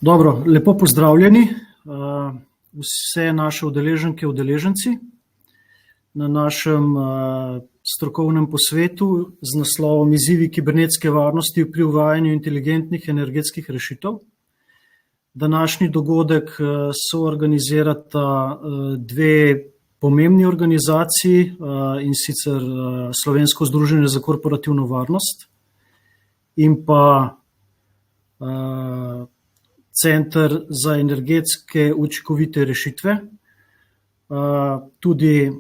Dobro, lepo pozdravljeni vse naše udeleženke, udeleženci na našem strokovnem posvetu z naslovom Izzivi kibernetske varnosti pri uvajanju inteligentnih energetskih rešitev. Današnji dogodek soorganizirata dve pomembni organizaciji, in sicer Slovensko združenje za korporativno varnost in pa Center za energetske učinkovite rešitve. Tudi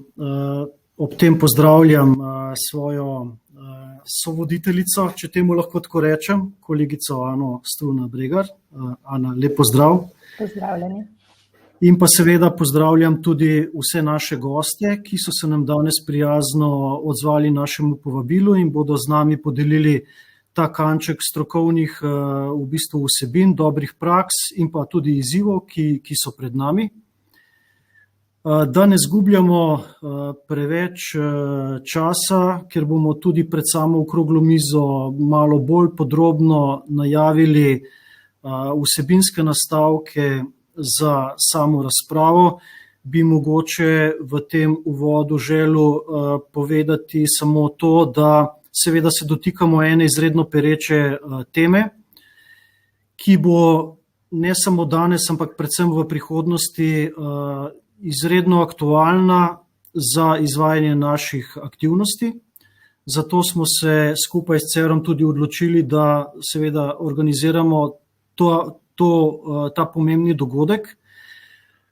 ob tem pozdravljam svojo sovoditeljico, če temu lahko tako rečem, kolegico Ano Struna-Bregar. Ana, lep pozdrav. Pozdravljeni. In pa seveda pozdravljam tudi vse naše goste, ki so se nam danes prijazno odzvali našemu povabilu in bodo z nami podelili ta kanček strokovnih v bistvu vsebin, dobrih praks in pa tudi izzivov, ki so pred nami. Da ne zgubljamo preveč časa, ker bomo tudi pred samo okroglo mizo malo bolj podrobno najavili vsebinske nastavke za samo razpravo, bi mogoče v tem uvodu želel povedati samo to, da seveda se dotikamo ene izredno pereče teme, ki bo ne samo danes, ampak predvsem v prihodnosti izredno aktualna za izvajanje naših aktivnosti. Zato smo se skupaj s CER-om tudi odločili, da seveda organiziramo ta pomembni dogodek.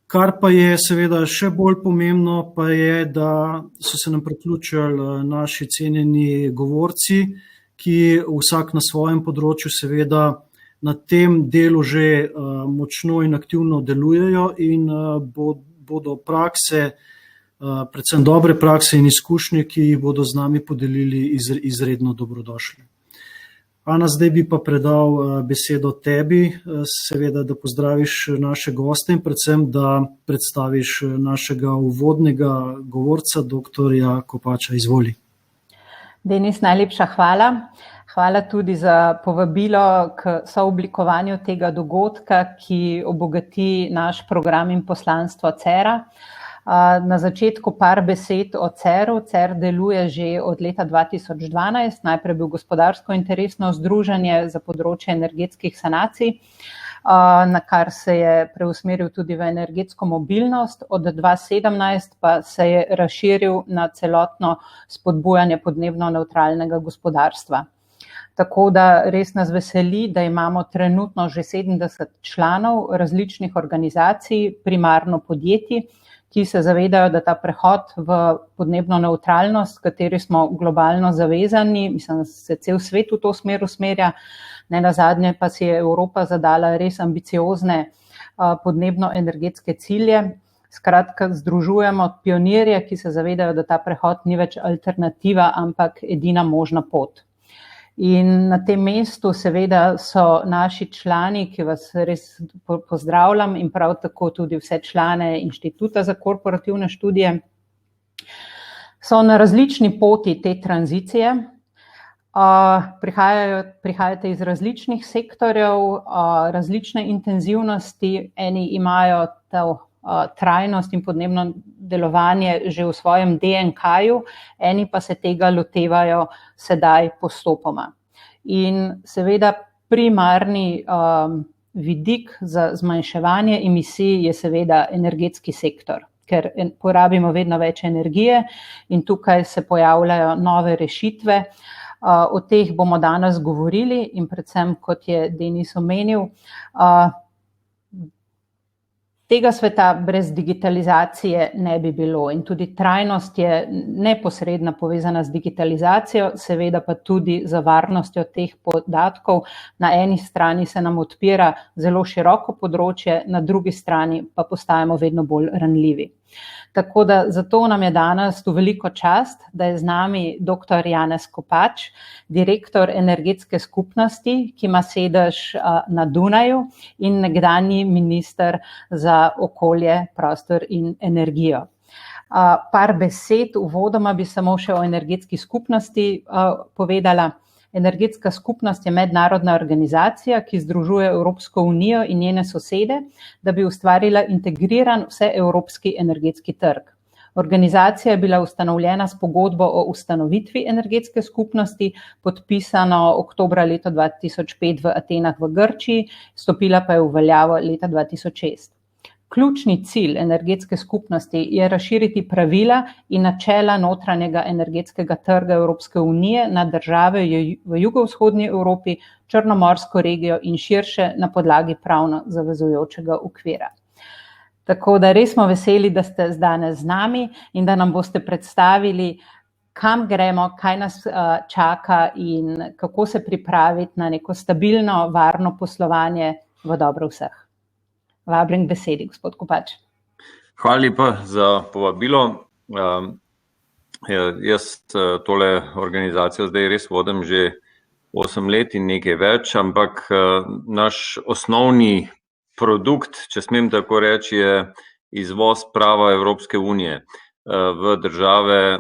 Kar pa je seveda še bolj pomembno, pa je, da so se nam priključili naši cenjeni govorci, ki vsak na svojem področju seveda na tem delu že močno in aktivno delujejo in bodo prakse, predvsem dobre prakse in izkušnje, ki jih bodo z nami podelili, izredno dobrodošli. Ana, zdaj bi pa predal besedo tebi, seveda, da pozdraviš naše goste in predvsem, da predstaviš našega uvodnega govorca, doktorja Kopača. Izvoli. Denis, najlepša hvala. Hvala tudi za povabilo k sooblikovanju tega dogodka, ki obogati naš program in poslanstvo CER-a. Na začetku par besed o CER-u. CER deluje že od leta 2012, najprej bil gospodarsko interesno združenje za področje energetskih sanacij, na kar se je preusmeril tudi v energetsko mobilnost. Od 2017 pa se je razširil na celotno spodbujanje podnebno nevtralnega gospodarstva. Tako da res nas veseli, da imamo trenutno že 70 članov različnih organizacij, primarno podjetij, ki se zavedajo, da ta prehod v podnebno nevtralnost, kateri smo globalno zavezani, mislim, da se cel svet v to smer usmerja, nenazadnje pa si je Evropa zadala res ambiciozne podnebno-energetske cilje. Skratka, združujemo pionirje, ki se zavedajo, da ta prehod ni več alternativa, ampak edina možna pot. In na tem mestu seveda so naši člani, ki vas res pozdravljam, in prav tako tudi vse člane Inštituta za korporativne študije, so na različni poti te tranzicije. Prihajate iz različnih sektorjev, različne intenzivnosti, eni imajo to trajnost in podnebno delovanje že v svojem DNK-ju, eni pa se tega lotevajo sedaj postopoma. In seveda primarni vidik za zmanjševanje emisij je seveda energetski sektor, ker porabimo vedno več energije in tukaj se pojavljajo nove rešitve. O teh bomo danes govorili in predvsem, kot je Denis omenil, tega sveta brez digitalizacije ne bi bilo in tudi trajnost je neposredno povezana z digitalizacijo, seveda pa tudi za varnostjo teh podatkov. Na eni strani se nam odpira zelo široko področje, na drugi strani pa postajamo vedno bolj ranljivi. Tako da zato nam je danes v veliko čast, da je z nami dr. Janez Kopač, direktor energetske skupnosti, ki ima sedež na Dunaju in nekdanji minister za okolje, prostor in energijo. Par besed uvodoma bi samo še o energetski skupnosti povedala. Energetska skupnost je mednarodna organizacija, ki združuje Evropsko unijo in njene sosede, da bi ustvarila integriran vseevropski energetski trg. Organizacija je bila ustanovljena s pogodbo o ustanovitvi energetske skupnosti, podpisano oktobra leta 2005 v Atenah v Grčiji, stopila pa je v veljavo leta 2006. Ključni cilj energetske skupnosti je razširiti pravila in načela notranjega energetskega trga Evropske unije na države v jugovzhodni Evropi, Črnomorsko regijo in širše na podlagi pravno zavezujočega okvira. Tako da res smo veseli, da ste danes z nami in da nam boste predstavili, kam gremo, kaj nas čaka in kako se pripraviti na neko stabilno, varno poslovanje v dobro vseh. Vabim k besedi, gospod Kopač. Hvala lepa za povabilo. Jaz tole organizacijo zdaj res vodim že 8 let in nekaj več, ampak naš osnovni produkt, če smem tako reči, je izvoz prava Evropske unije v države,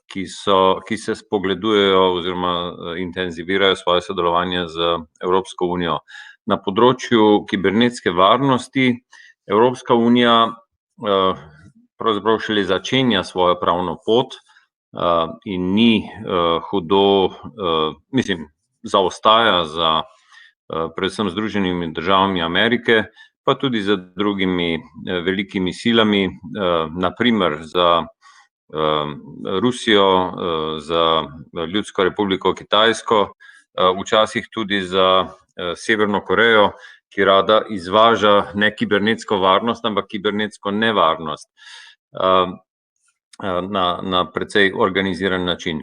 ki se spogledujejo oziroma intenzivirajo svoje sodelovanje z Evropsko unijo. Na področju kibernetske varnosti Evropska unija pravzaprav šele začenja svojo pravno pot in ni hudo, zaostaja za predvsem Združenimi državami Amerike, pa tudi za drugimi velikimi silami, naprimer za Rusijo, za Ljudsko republiko Kitajsko, včasih tudi za Severno Korejo, ki rada izvaža ne kibernetsko varnost, ampak kibernetsko nevarnost na precej organiziran način.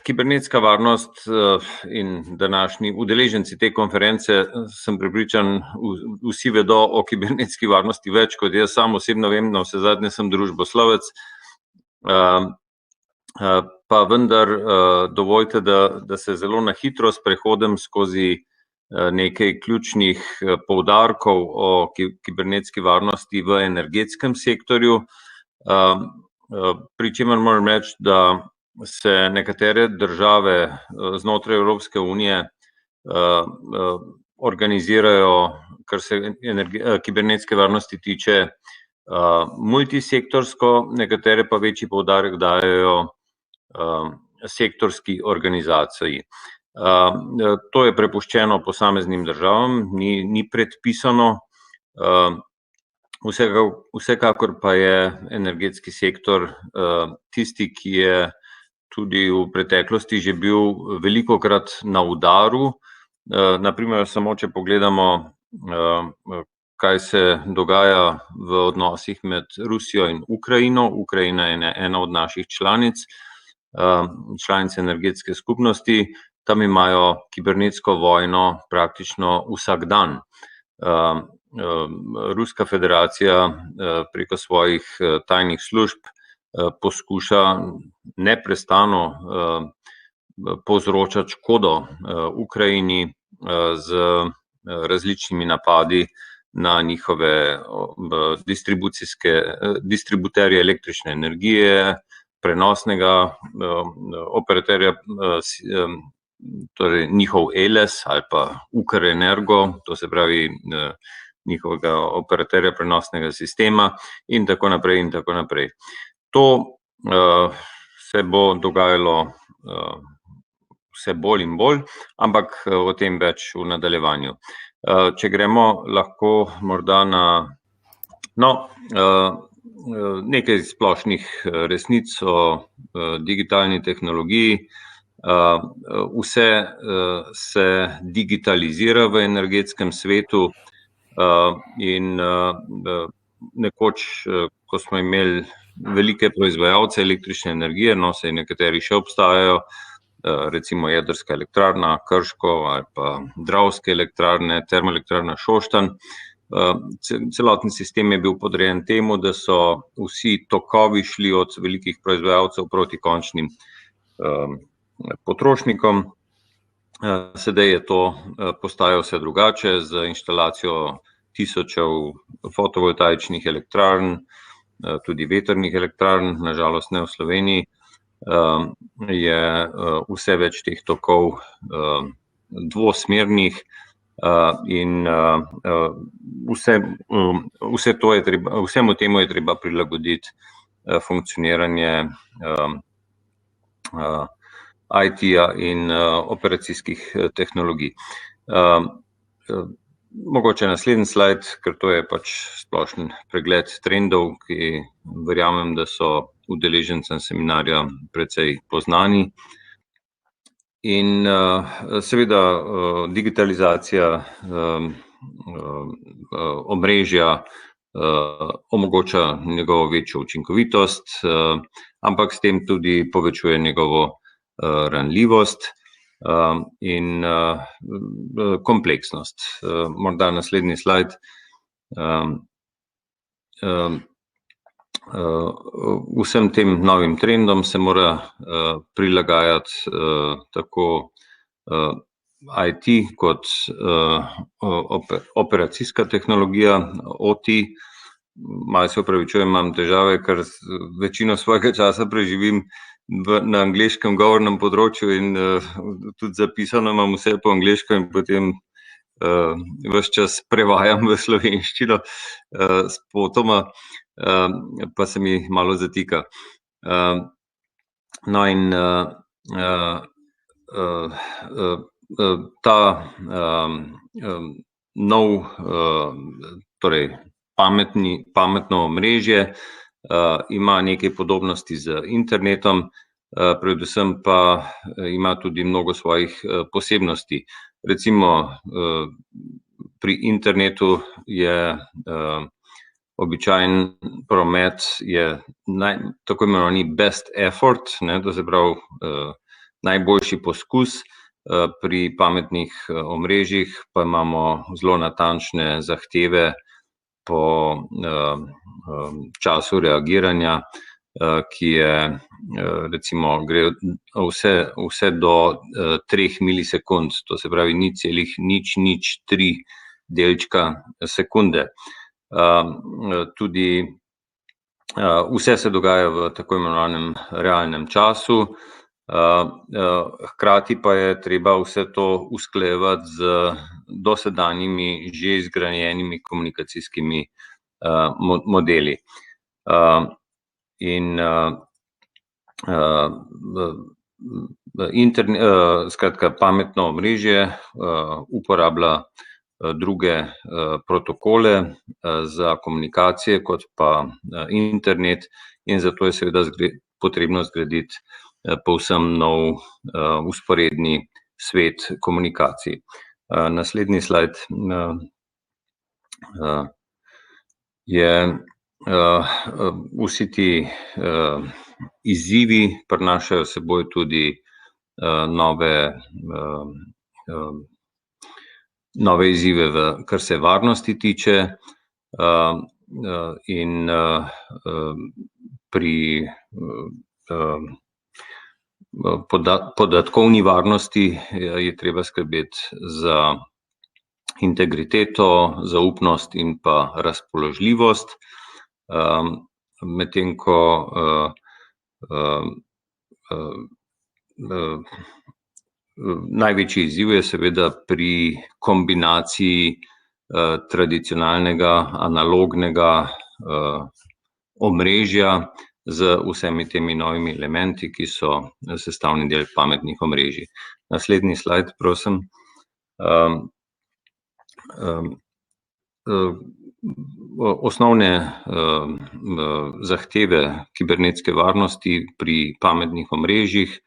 Kibernetska varnost in današnji udeleženci te konference, sem prepričan, vsi vedo o kibernetski varnosti več, kot jaz sam osebno vem, na vsezadnje sem družboslovec, pa vendar dovolite, da se zelo na hitro sprehodim skozi nekaj ključnih poudarkov o kibernetski varnosti v energetskem sektorju, pri čemer moram reči, da se nekatere države znotraj Evropske unije organizirajo, kar se kibernetske varnosti tiče, multisektorsko, nekatere pa večji poudarek dajejo sektorski organizaciji. To je prepuščeno posameznim državam, ni predpisano, vsekakor pa je energetski sektor tisti, ki je tudi v preteklosti že bil velikokrat na udaru. Naprimer, samo če pogledamo, kaj se dogaja v odnosih med Rusijo in Ukrajino. Ukrajina je ena od naših članic energetske skupnosti. Tam imajo kibernetsko vojno praktično vsak dan. Ruska federacija preko svojih tajnih služb poskuša neprestano povzročati škodo Ukrajini z različnimi napadi na njihove distributerje električne energije, prenosnega operaterja, torej njihov ELES ali pa Ukrenergo, to se pravi njihovega operaterja prenosnega sistema in tako naprej in tako naprej. To se bo dogajalo vse bolj in bolj, ampak o tem več v nadaljevanju. Če gremo lahko morda na nekaj splošnih resnic o digitalni tehnologiji. Vse se digitalizira v energetskem svetu in nekoč, ko smo imeli velike proizvajalce električne energije, saj nekateri še obstajajo, recimo jedrska elektrarna Krško ali pa Dravske elektrarne, termoelektrarna Šoštanj. Celoten sistem je bil podrejen temu, da so vsi tokovi šli od velikih proizvajalcev proti končnim potrošnikom. Sedaj je to postaja vse drugače z inštalacijo tisočev fotovoltaičnih elektrarn, tudi vetrnih elektrarn, nažalost ne v Sloveniji. je vse več teh tokov dvosmernih in vsemu temu je treba prilagoditi funkcioniranje IT-ja in operacijskih tehnologij. Mogoče naslednji slajd, ker to je pač splošen pregled trendov, ki verjamem, da so udeležencem seminarja precej poznani. In seveda digitalizacija omrežja omogoča njegovo večjo učinkovitost, ampak s tem tudi povečuje njegovo ranljivost in kompleksnost. Morda naslednji slajd. Vsem tem novim trendom se mora prilagajati tako IT kot operacijska tehnologija, OT. Malo se opravičujem, imam težave, ker večino svojega časa preživim na angleškem govornem področju in tudi zapisano imam vse po angleško in potem ves čas prevajam v slovenščino spotoma, pa se mi malo zatika. No in ta nov, torej pametno omrežje ima nekaj podobnosti z internetom, predvsem pa ima tudi mnogo svojih posebnosti. Recimo pri internetu je običajen promet je tako imenovani best effort, to se pravi najboljši poskus, pri pametnih omrežjih pa imamo zelo natančne zahteve po času reagiranja, ki je recimo gre vse do 3 milisekund, to se pravi 0,003 delčka sekunde. Tudi vse se dogaja v tako imenovanem realnem času, hkrati pa je treba vse to usklajevati z dosedanjimi že izgrajenimi komunikacijskimi modeli. In skratka, pametno omrežje uporablja druge protokole za komunikacije kot pa internet in zato je seveda potrebno zgraditi povsem nov vzporedni svet komunikacij. Naslednji slajd je vsi ti izzivi prinašajo s seboj tudi nove izzive, kar se varnosti tiče, in pri podatkovni varnosti je treba skrbeti za integriteto, zaupnost in pa razpoložljivost, medtem ko največji izziv je seveda pri kombinaciji tradicionalnega analognega omrežja z vsemi temi novimi elementi, ki so sestavni del pametnih omrežij. Naslednji slajd, prosim. Osnovne zahteve kibernetske varnosti pri pametnih omrežjih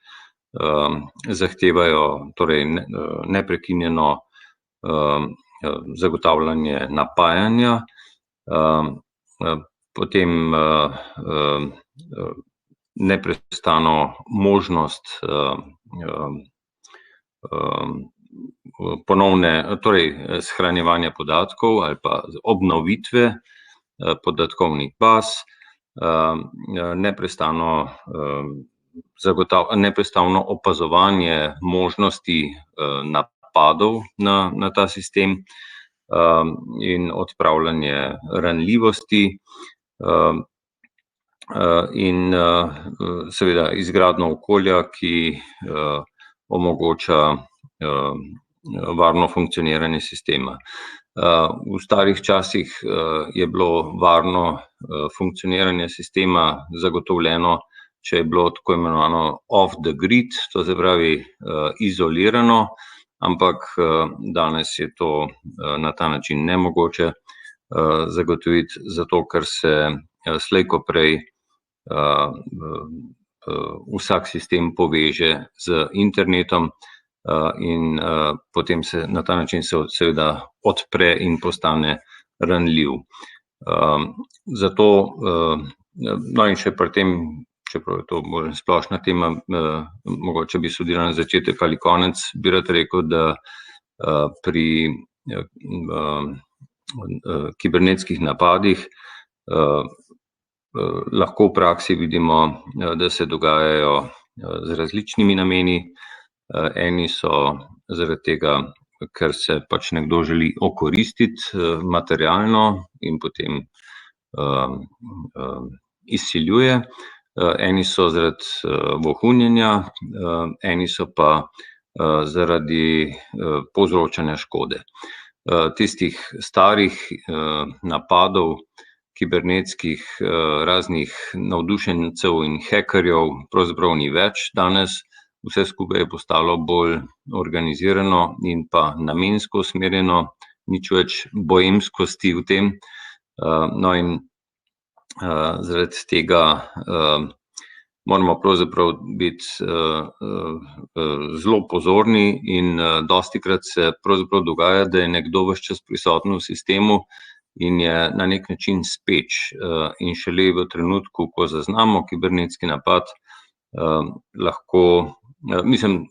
zahtevajo torej neprekinjeno zagotavljanje napajanja, potem neprestano možnost ponovne, torej shranjevanja podatkov ali pa obnovitve podatkovnih baz, neprestano opazovanje možnosti napadov na ta sistem in odpravljanje ranljivosti, in seveda izgradnjo okolja, ki omogoča varno funkcioniranje sistema. V starih časih je bilo varno funkcioniranje sistema zagotovljeno, če je bilo tako imenovano off the grid, to se pravi izolirano, ampak danes je to na ta način nemogoče zagotoviti, zato ker se slej ko prej vsak sistem poveže z internetom in potem se na ta način se seveda odpre in postane ranljiv. Zato, no in še pri tem, čeprav je to bolj splošna tema, mogoče bi sodila na začetek ali konec, bi rad rekel, da pri kibernetskih napadih lahko v praksi vidimo, da se dogajajo z različnimi nameni. Eni so zaradi tega, ker se pač nekdo želi okoristiti materialno in potem izsiljuje. Eni so zaradi vohunjenja, eni so pa zaradi povzročanja škode. Tistih starih napadov, kibernetskih raznih navdušencev in hekerjev pravzaprav ni več danes, vse skupaj je postalo bolj organizirano in pa namensko usmerjeno, nič več boemskosti v tem. No in zaradi tega moramo pravzaprav biti zelo pozorni in dostikrat se pravzaprav dogaja, da je nekdo ves čas prisoten v sistemu in je na nek način speč. In šele v trenutku, ko zaznamo kibernetski napad,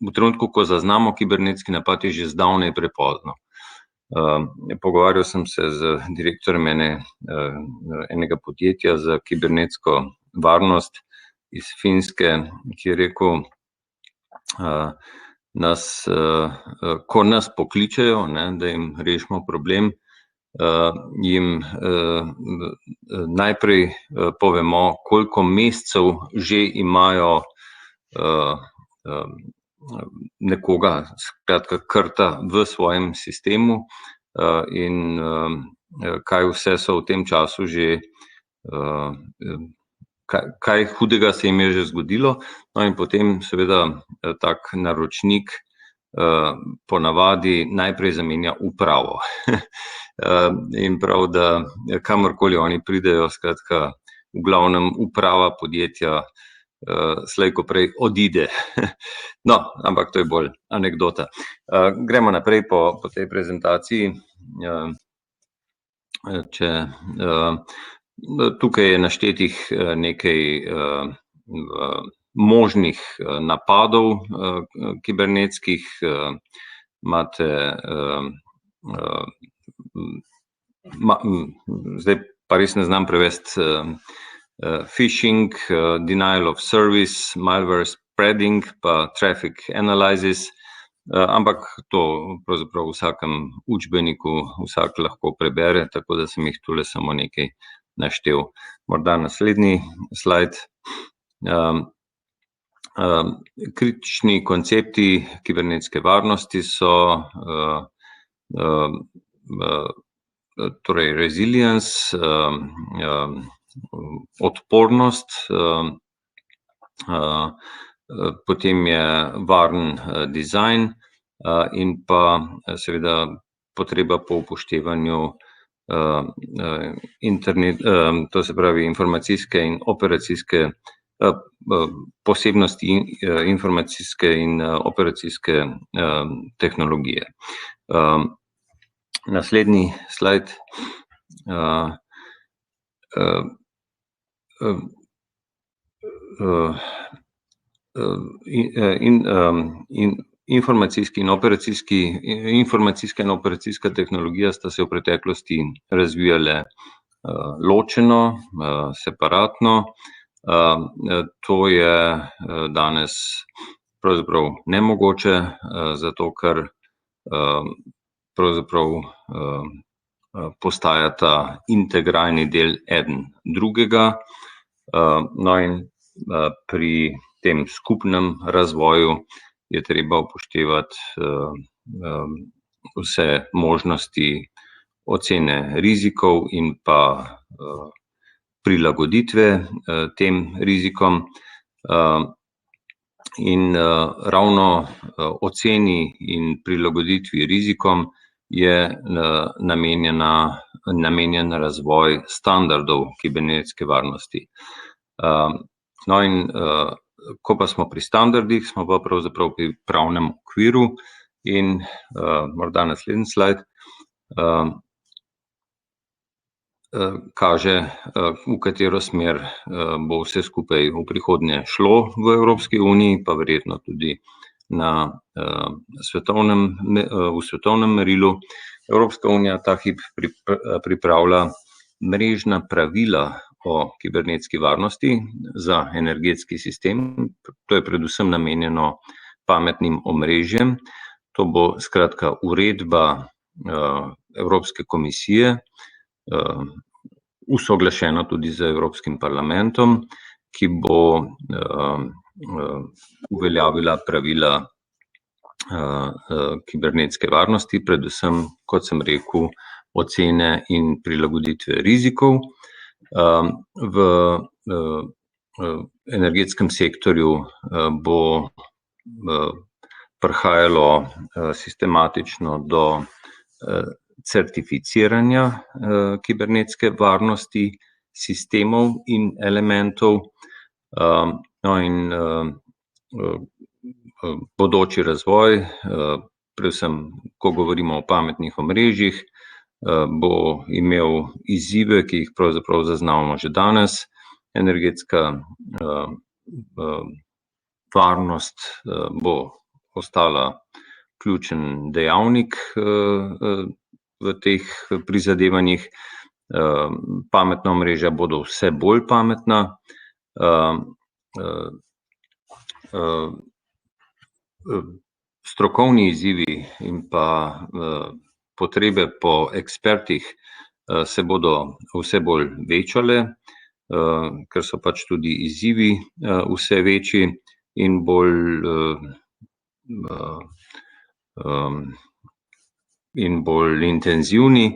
v trenutku, ko zaznamo kibernetski napad, je že zdavnaj prepozno. Pogovarjal sem se z direktorjem enega podjetja za kibernetsko varnost iz Finske, ki je rekel, ko nas pokličejo, da jim rešimo problem, jim najprej povemo, koliko mesecev že imajo nekoga, skratka krta v svojem sistemu in kaj vse so v tem času že, kaj hudega se jim je že zgodilo. No in potem seveda tak naročnik ponavadi najprej zamenja upravo. In prav, da kamorkoli oni pridejo, skratka, v glavnem uprava podjetja slej ko prej odide. No, ampak to je bolj anekdota. Gremo naprej po tej prezentaciji. Tukaj je naštetih nekaj možnih napadov kibernetskih. Imate, zdaj pa res ne znam prevesti, phishing, denial of service, malware spreading, pa traffic analysis, ampak to pravzaprav v vsakem učbeniku vsak lahko prebere, tako da sem jih tule samo nekaj naštel. Morda naslednji slajd. Kritični koncepti kibernetske varnosti so torej resilience, odpornost, potem je varen dizajn in pa seveda potreba po upoštevanju to se pravi informacijske in operacijske posebnosti informacijske in operacijske tehnologije. Naslednji slajd. Informacijska in operacijska tehnologija sta se v preteklosti razvijale ločeno, separatno. To je danes pravzaprav nemogoče, zato ker pravzaprav postajata integralni del eden drugega. No in pri tem skupnem razvoju je treba upoštevati vse možnosti ocene rizikov in pa prilagoditve tem rizikom. In ravno oceni in prilagoditvi rizikom je namenjen razvoj standardov kibernetske varnosti. No in ko pa smo pri standardih, smo pa pravzaprav pri pravnem okviru in morda naslednji slajd kaže, v katero smer bo vse skupaj v prihodnje šlo v Evropski uniji, pa verjetno tudi v svetovnem merilu. Evropska unija ta hip pripravlja mrežna pravila o kibernetski varnosti za energetski sistem. To je predvsem namenjeno pametnim omrežjem. To bo skratka uredba Evropske komisije, usoglašeno tudi z Evropskim parlamentom, ki bo uveljavila pravila kibernetske varnosti, predvsem, kot sem rekel, ocene in prilagoditve rizikov. V energetskem sektorju bo prihajalo sistematično do certificiranja kibernetske varnosti sistemov in elementov. No in bodoči razvoj, predvsem ko govorimo o pametnih omrežjih, bo imel izzive, ki jih pravzaprav zaznavamo že danes. Energetska varnost bo ostala ključen dejavnik v teh prizadevanjih. Pametna omrežja bodo vse bolj pametna. Strokovni izzivi in pa potrebe po ekspertih se bodo vse bolj večale, ker so pač tudi izzivi vse večji in bolj intenzivni,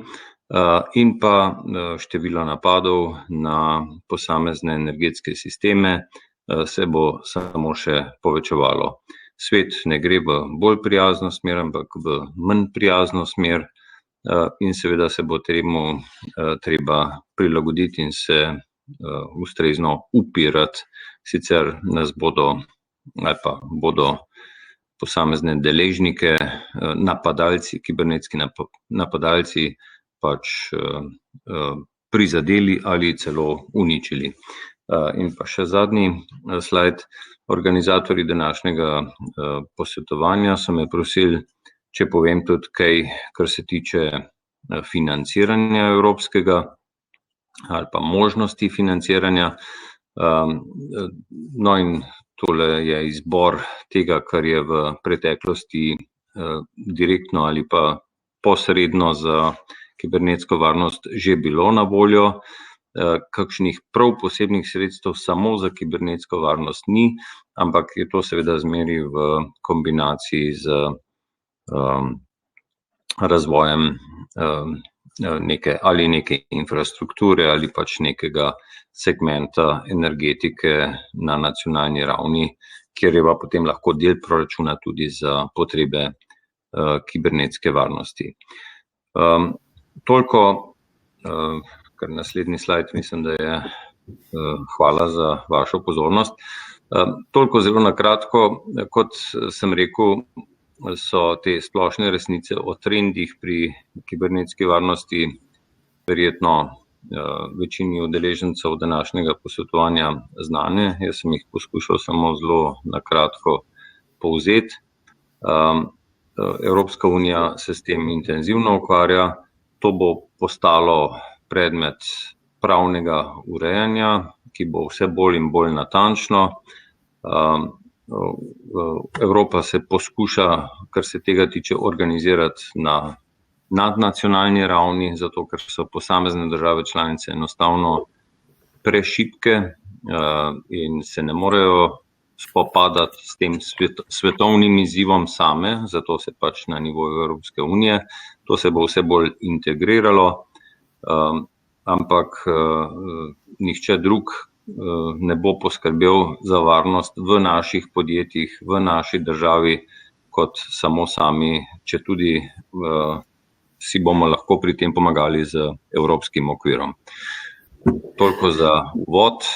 in pa število napadov na posamezne energetske sisteme se bo samo še povečevalo. Svet ne gre v bolj prijazno smer, ampak v manj prijazno smer, in seveda se bo treba prilagoditi in se ustrezno upirati, sicer nas bodo posamezne deležnike, napadalci, kibernetski napadalci pač prizadeli ali celo uničili. In pa še zadnji slajd. Organizatorji današnjega posvetovanja so me prosili, če povem tudi kaj, kar se tiče financiranja evropskega ali pa možnosti financiranja. No in tole je izbor tega, kar je v preteklosti direktno ali pa posredno za kibernetsko varnost že bilo na voljo. Kakšnih prav posebnih sredstev samo za kibernetsko varnost ni, ampak je to seveda zmeraj v kombinaciji z razvojem neke infrastrukture ali pač nekega segmenta energetike na nacionalni ravni, kjer je pa potem lahko del proračuna tudi za potrebe kibernetske varnosti. Toliko, kar naslednji slajd mislim, da je. Hvala za vašo pozornost. Toliko zelo na kratko, kot sem rekel, so te splošne resnice o trendih pri kibernetski varnosti verjetno večini udeležencev današnjega posvetovanja znane. Jaz sem jih poskušal samo zelo na kratko povzeti. Evropska unija se s tem intenzivno ukvarja. To bo postalo predmet pravnega urejanja, ki bo vse bolj in bolj natančno. Evropa se poskuša, kar se tega tiče, organizirati na nadnacionalni ravni, zato ker so posamezne države članice enostavno prešibke in se ne morejo spopadati s tem svetovnim izzivom same, zato se pač na nivoju Evropske unije, to se bo vse bolj integriralo, ampak nihče drug ne bo poskrbel za varnost v naših podjetjih, v naši državi, kot samo sami, če tudi si bomo lahko pri tem pomagali z evropskim okvirom. Toliko za uvod,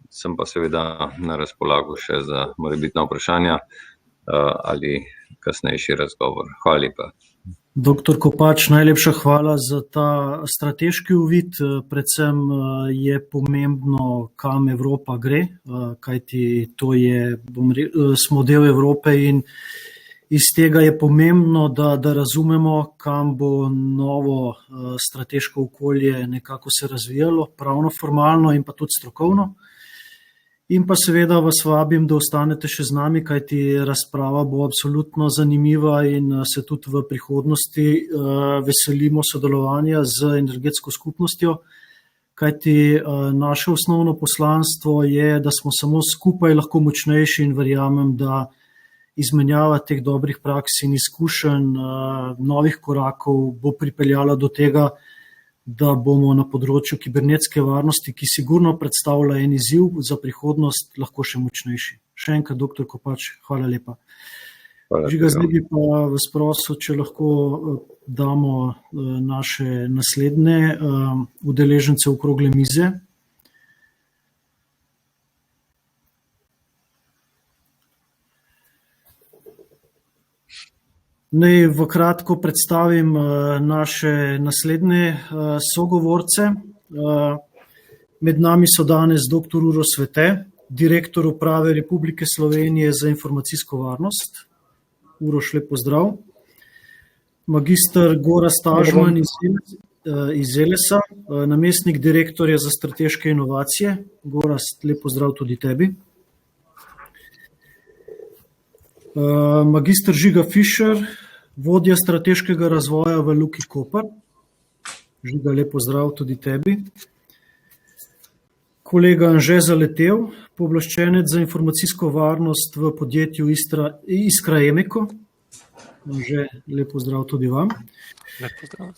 sem pa seveda na razpolago še za morebitna vprašanja ali kasnejši razgovor. Hvala lepa. Dr. Kopač, najlepša hvala za ta strateški uvid. Predvsem je pomembno, kam Evropa gre, kajti to je, smo del Evrope in iz tega je pomembno, da razumemo, kam bo novo strateško okolje nekako se razvijalo, pravno, formalno in pa tudi strokovno. In pa seveda vas vabim, da ostanete še z nami, kajti razprava bo absolutno zanimiva in se tudi v prihodnosti veselimo sodelovanja z energetsko skupnostjo, kajti naše osnovno poslanstvo je, da smo samo skupaj lahko močnejši in verjamem, da izmenjava teh dobrih praks in izkušenj, novih korakov bo pripeljala do tega, da bomo na področju kibernetske varnosti, ki sigurno predstavlja en izziv za prihodnost, lahko še močnejši. Še enkrat, dr. Kopač, hvala lepa. Žiga, zdaj bi pa vas prosil, če lahko damo naše naslednje udeležence okrogle mize. Naj v kratko predstavim naše naslednje sogovorce. Med nami so danes dr. Uroš Svete, direktor Uprave Republike Slovenije za informacijsko varnost. Uroš, lep pozdrav. Magister Gorazd Tažman iz Elesa, namestnik direktorja za strateške inovacije. Gorazd, lep pozdrav tudi tebi. Magister Žiga Fišer, vodja strateškega razvoja v Luki Koper. Žiga, lep pozdrav tudi tebi. Kolega Anže Zaletel, pooblaščenec za informacijsko varnost v podjetju Iskra Emeko. Anže, lep pozdrav tudi vam. Lep pozdrav.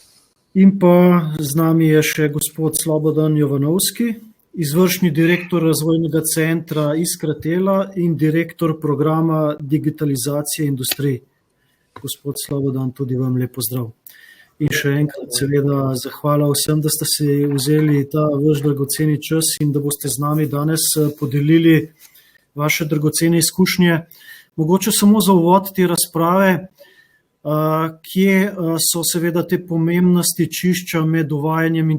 In pa z nami je še gospod Slobodan Jovanovski, izvršni direktor razvojnega centra Iskratela in direktor programa digitalizacije industrij. Gospod Slobodan, tudi vam lep pozdrav. In še enkrat seveda zahvala vsem, da ste si vzeli ta vaš dragoceni čas in da boste z nami danes podelili vaše dragocene izkušnje. Mogoče samo za uvod te razprave, kje so seveda te pomembna stičišča med uvajanjem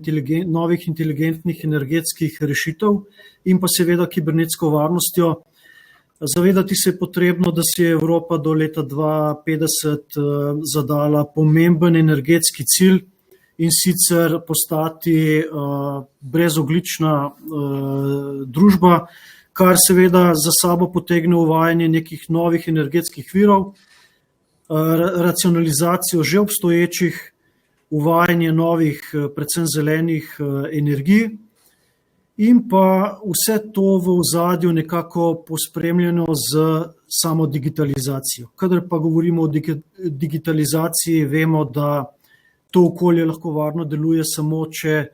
novih inteligentnih energetskih rešitev in pa seveda kibernetsko varnostjo. Zavedati se je potrebno, da si je Evropa do leta 2050 zadala pomemben energetski cilj in sicer postati brezogljična družba, kar seveda za sabo potegne uvajanje nekih novih energetskih virov, racionalizacijo že obstoječih, uvajanje novih, predvsem zelenih energij in pa vse to v ozadju nekako pospremljeno z samo digitalizacijo. Kadar pa govorimo o digitalizaciji, vemo, da to okolje lahko varno deluje samo, če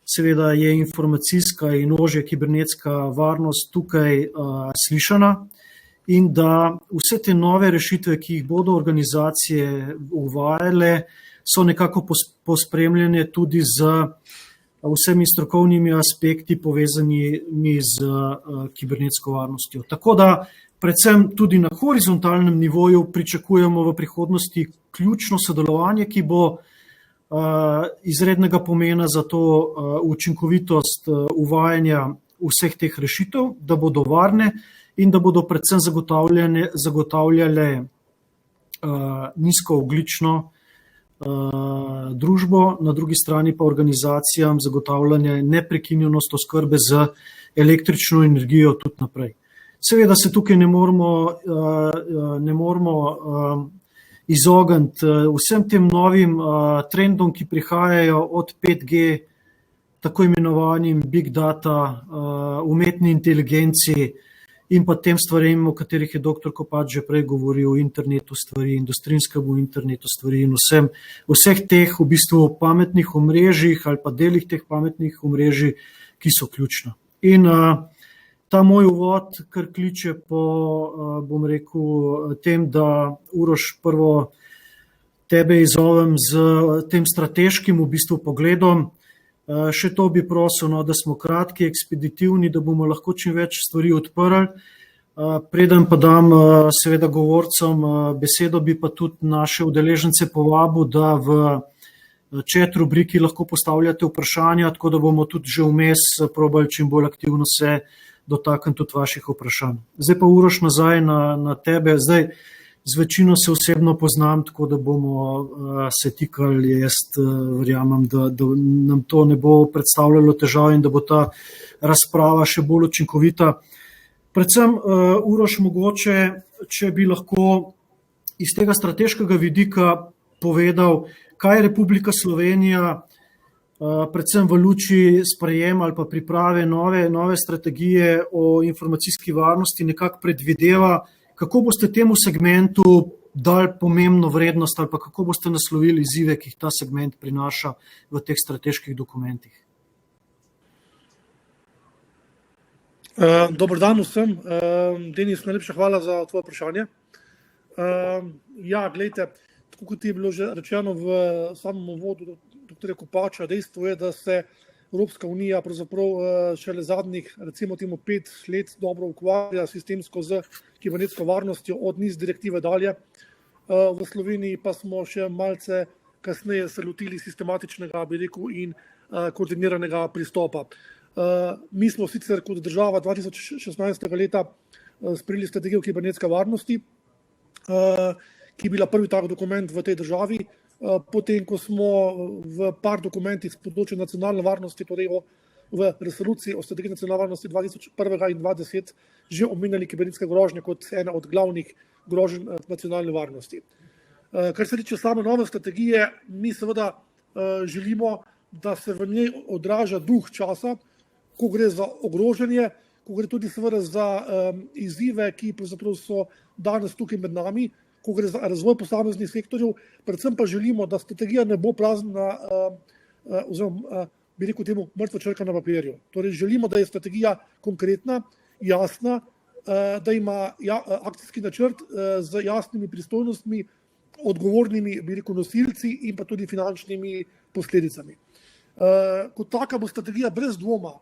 seveda je informacijska in ožja kibernetska varnost tukaj slišana. In da vse te nove rešitve, ki jih bodo organizacije uvajale, so nekako pospremljene tudi z vsemi strokovnimi aspekti povezanimi z kibernetsko varnostjo. Tako da predvsem tudi na horizontalnem nivoju pričakujemo v prihodnosti ključno sodelovanje, ki bo izrednega pomena za to učinkovitost uvajanja vseh teh rešitev, da bodo varne in da bodo predvsem zagotavljale nizkoogljično družbo, na drugi strani pa organizacijam zagotavljanje neprekinjenost oskrbe z električno energijo tudi naprej. Seveda se tukaj ne moramo izogniti vsem tem novim trendom, ki prihajajo od 5G, tako imenovanim big data, umetni inteligenci in pa tem stvarem, o katerih je dr. Kopač že prej govoril, internetu stvari, industrijskemu internetu stvari in vseh teh v bistvu pametnih omrežjih ali pa delih teh pametnih omrežij, ki so ključna. In ta moj uvod, kar kliče po, bom rekel, tem, da Uroš prvo tebe izzovem z tem strateškim v bistvu pogledom. Še to bi prosil, no, da smo kratki, ekspeditivni, da bomo lahko čim več stvari odprli. Preden pa dam seveda govorcem besedo, bi pa tudi naše udeležence povabil, da v chat rubriki lahko postavljate vprašanja, tako da bomo tudi že vmes probali čim bolj aktivno se dotakniti tudi vaših vprašanj. Zdaj pa Uroš nazaj na tebe. Zdaj, z večino se osebno poznam, tako da bomo se tikali, jaz verjamem, da nam to ne bo predstavljalo težav in da bo ta razprava še bolj učinkovita. Predvsem, Uroš, mogoče, če bi lahko iz tega strateškega vidika povedal, kaj Republika Slovenija, predvsem v luči sprejema ali pa priprave nove strategije o informacijski varnosti nekako predvideva, kako boste temu segmentu dali pomembno vrednost ali pa kako boste naslovili izzive, ki jih ta segment prinaša v teh strateških dokumentih? Dober dan vsem. Denis, najlepša hvala za tvoje vprašanje. Ja, gledajte, tako kot je bilo že rečeno v samem uvodu dr. Kopača, dejstvo je, da se Evropska unija pravzaprav šele zadnjih, recimo temu 5 let dobro ukvarja sistemsko z kibernetsko varnostjo od NIS direktive dalje. V Sloveniji pa smo še malce kasneje se lotili sistematičnega, bi rekel, in koordiniranega pristopa. Mi smo sicer kot država 2016. leta sprejeli strategijo kibernetske varnosti, ki je bila prvi tak dokument v tej državi, potem ko smo v par dokumentih z področja nacionalne varnosti, torej v resoluciji o strategiji nacionalne varnosti 2001 in 2010, že omenjali kibernetske grožnje kot ena od glavnih groženj nacionalne varnosti. Kar se tiče same nove strategije, mi seveda želimo, da se v njej odraža duh časa, ko gre za ogrožanje, ko gre tudi seveda za izzive, ki pravzaprav so danes tukaj med nami, ko gre za razvoj posameznih sektorjev, predvsem pa želimo, da strategija ne bo prazna, oziroma bi rekel temu mrtva črka na papirju. Torej želimo, da je strategija konkretna, jasna, da ima akcijski načrt z jasnimi pristojnostmi, odgovornimi, bi rekel, nosilci in pa tudi finančnimi posledicami. Kot taka bo strategija brez dvoma,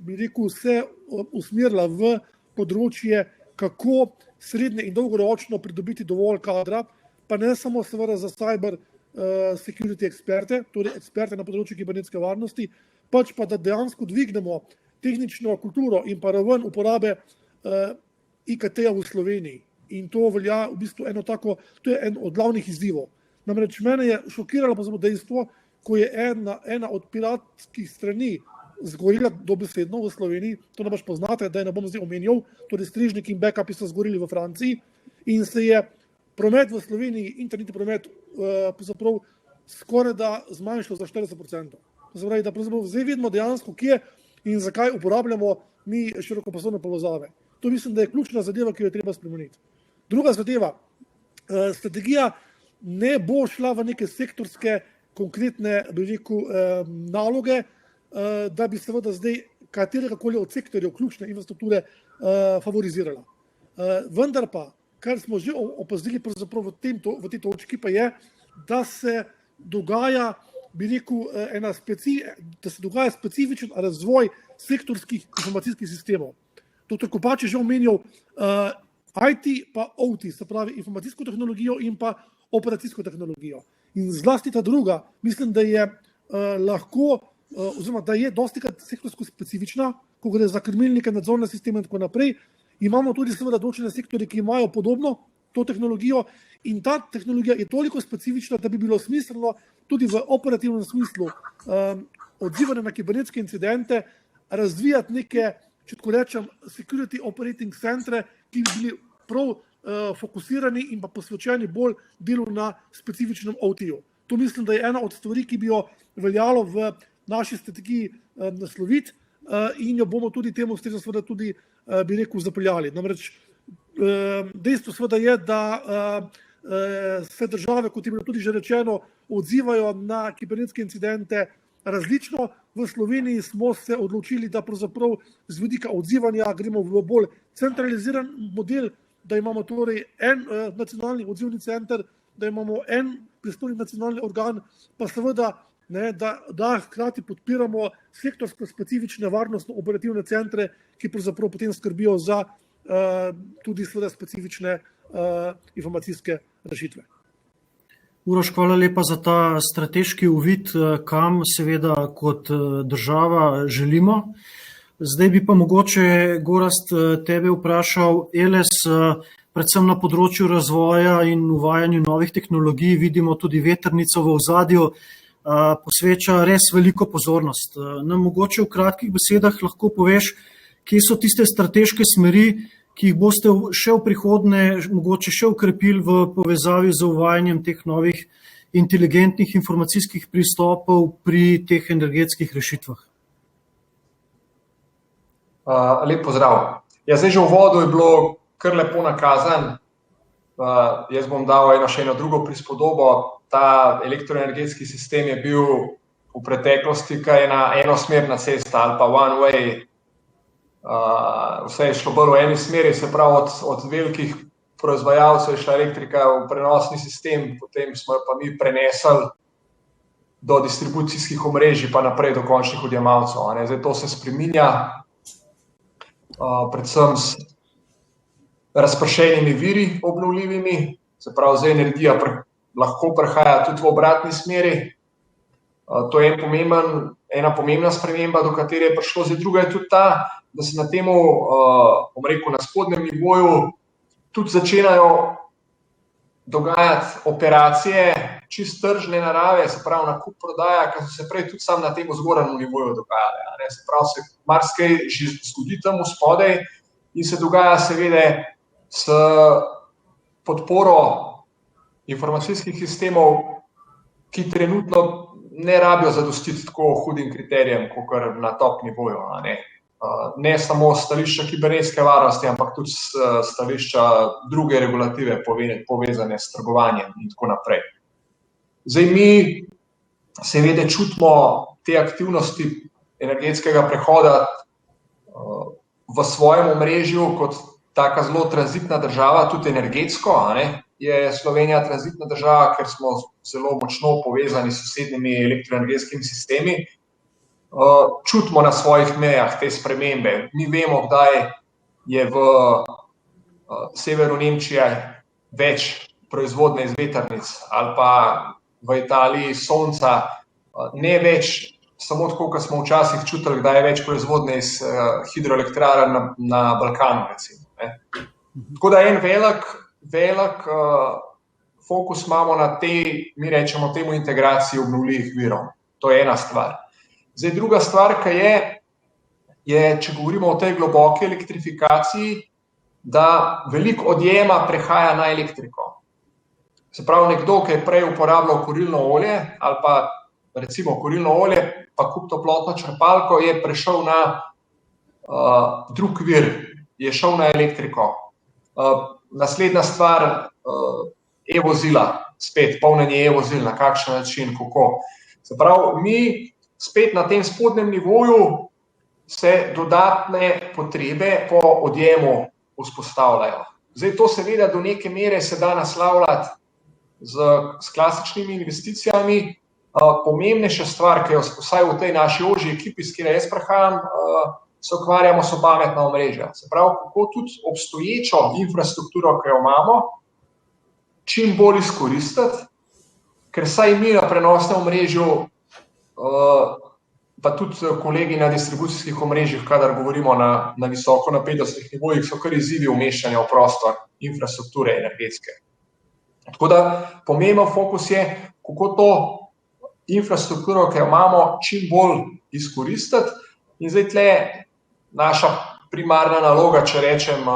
bi rekel, se usmerila v področje, kako srednje in dolgoročno pridobiti dovolj kadra, pa ne samo seveda za cyber security eksperte, torej eksperte na področju kibernetske varnosti, pač pa da dejansko dvignemo tehnično kulturo in pa raven uporabe IKT-ja v Sloveniji. In to velja v bistvu to je en od glavnih izzivov. Namreč mene je šokiralo pa dejstvo, ko je ena od piratskih strani zgorila dobesedno v Sloveniji, to ne poznate, da je ne bom zdaj omenjal, torej strežniki in backupi so zgorili v Franciji in se je promet v Sloveniji, internetni promet, skoraj da zmanjšal za 40%. Zdaj vidimo dejansko, kje in zakaj uporabljamo mi širokopasovne povezave. To mislim, da je ključna zadeva, ki jo je treba spremeniti. Druga zadeva, strategija ne bo šla v neke sektorske, konkretne, bi rekel, naloge, da bi seveda zdaj kateregakoli od sektorjev ključne infrastrukture favorizirala. Vendar pa, kar smo že opazili pravzaprav v tej točki, pa je, da se dogaja, bi rekel, da se dogaja specifičen razvoj sektorskih informacijskih sistemov. Dr. Kopač je že omenjal IT pa OT, se pravi informacijsko tehnologijo in pa operacijsko tehnologijo. In zlasti ta druga, mislim, da je lahko, oziroma da je dostikrat sektorsko specifična, ko gre za krmilnike, nadzorne sisteme in tako naprej. Imamo tudi seveda določene sektorje, ki imajo podobno to tehnologijo in ta tehnologija je toliko specifična, da bi bilo smiselno tudi v operativnem smislu odzivanja na kibernetske incidente razvijati neke, če tako rečem, security operating centre, ki bi bili prav fokusirani in pa posvečeni bolj delu na specifičnem OT-ju. To mislim, da je ena od stvari, ki bi jo veljalo v naši strategiji nasloviti in jo bomo tudi temu ustrezno seveda tudi, bi rekel, zapeljali. Namreč dejstvo seveda je, da se države, kot je bilo tudi že rečeno, odzivajo na kibernetske incidente različno. V Sloveniji smo se odločili, da pravzaprav z vidika odzivanja gremo v bolj centraliziran model, da imamo torej en nacionalni odzivni center, da imamo en pristojni nacionalni organ, pa seveda, da hkrati podpiramo sektorsko specifične varnostno-operativne centre, ki pravzaprav potem skrbijo za tudi seveda specifične informacijske rešitve. Uroš, hvala lepa za ta strateški uvid, kam seveda kot država želimo. Zdaj bi pa mogoče, Gorazd, tebe vprašal, Eles, predvsem na področju razvoja in uvajanju novih tehnologij, vidimo tudi vetrnico v ozadju, posveča res veliko pozornost. Nam mogoče v kratkih besedah lahko poveš, kje so tiste strateške smeri, ki jih boste še v prihodnje mogoče še ukrepili v povezavi z uvajanjem teh novih inteligentnih informacijskih pristopov pri teh energetskih rešitvah? Lep pozdrav. Ja, zdaj že v uvodu je bilo kar lepo nakazan. Jaz bom dal še eno drugo prispodobo. Ta elektroenergetski sistem je bil v preteklosti kaj enosmerna cesta ali pa one way. Vse je šlo bolj v eni smeri, se pravi od velikih proizvajalcev je šla elektrika v prenosni sistem, potem smo jo pa mi prenesli do distribucijskih omrežij pa naprej do končnih odjemalcev. Zdaj to se spreminja, predvsem s razpršenimi viri obnovljivimi, se pravi zdaj energija lahko prehaja tudi v obratni smeri. To je ena pomembna sprememba, do katere je prišlo. Zdaj druga je tudi ta, da se na temu, bom rekel, na spodnjem nivoju tudi začenjajo dogajati operacije čist tržne narave, se pravi nakup prodaja, ki so se prej tudi sam na tem zgornjem nivoju dogajale. Se pravi, se marsikaj že zgodi tam spodaj in se dogaja seveda s podporo informacijskih sistemov, ki trenutno ne rabijo zadostiti tako hudim kriterijem, kot na top nivoju. Ne samo stališča kibernetske varnosti, ampak tudi stališča druge regulative povezane s trgovanjem in tako naprej. Zdaj mi seveda čutimo te aktivnosti energetskega prehoda v svojem omrežju kot taka zelo tranzitna država, tudi energetsko. Je Slovenija tranzitna država, ker smo zelo močno povezani s sosednjimi elektroenergetskimi sistemi. Čutimo na svojih mejah te spremembe. Mi vemo, kdaj je v severu Nemčije več proizvodnje iz vetrnic ali pa v Italiji sonca, ne več samo tako, kot smo včasih čutili, kdaj je več proizvodnje iz hidroelektrarn na Balkanu, recimo. Tako da en velik fokus imamo na mi rečemo temu integraciji obnovljivih virov. To je ena stvar. Zdaj, druga stvar, ki je, če govorimo o tej globoki elektrifikaciji, da veliko odjema prehaja na elektriko. Se pravi, nekdo, ki je prej uporabljal kurilno olje ali pa recimo kurilno olje, pa kup toplotno črpalko, je prešel na drug vir, je šel na elektriko. Naslednja stvar, e-vozila, spet polnjenje e-vozil, na kakšen način, kako. Se pravi, mi spet na tem spodnjem nivoju se dodatne potrebe po odjemu vzpostavljajo. Zdaj to seveda do neke mere se da naslavljati s klasičnimi investicijami. Pomembnejša stvar, ki jo vsaj v tej naši ožji ekipi, s katero jaz prihajam, se ukvarjamo so pametna omrežja. Se pravi, kako tudi obstoječo infrastrukturo, ki jo imamo, čim bolj izkoristiti, ker saj mi na prenosnem omrežju pa tudi kolegi na distribucijskih omrežjih, kadar govorimo na visoko napetostnih nivojih, so kar izzivi umeščanja v prostor infrastrukture energetske. Tako da pomemben fokus je, kako to infrastrukturo, ki jo imamo, čim bolj izkoristiti. In zdaj tle naša primarna naloga, če rečem,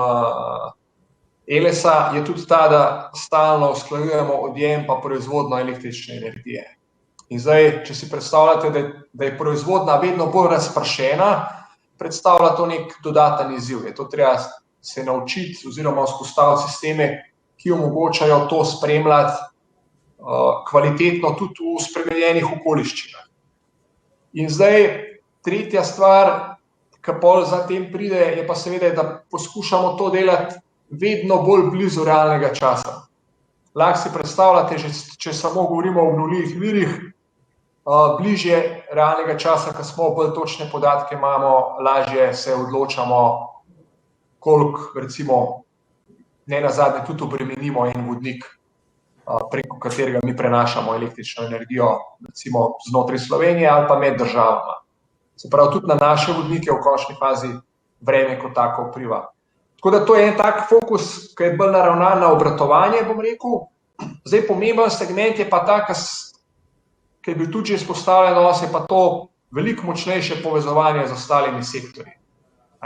Elesa, je tudi ta, da stalno usklajujemo odjem pa proizvodnjo električne energije. In zdaj, če si predstavljate, da je proizvodnja vedno bolj razpršena, predstavlja to nek dodaten izziv. Je to treba se naučiti oziroma vzpostaviti sisteme, ki omogočajo to spremljati kvalitetno tudi v spremenjenih okoliščinah. In zdaj, tretja stvar, ki pol za tem pride, je pa seveda, da poskušamo to delati vedno bolj blizu realnega časa. Lahko si predstavljate, če samo govorimo o obnovljivih virih, bližje realnega časa, ko smo bolj točne podatke imamo, lažje se odločamo, koliko recimo ne nazadnje tudi obremenimo en vodnik, preko katerega mi prenašamo električno energijo, recimo znotraj Slovenije ali pa med državama. Se pravi, tudi na naše vodnike v končni fazi vreme kot tako vpliva. Tako da to je en tak fokus, ki je bolj naravnan na obratovanje, bom rekel. Zdaj, pomemben segment je pa ta, ki je bil tudi že izpostavljen, je pa to veliko močnejše povezovanje z ostalimi sektorji.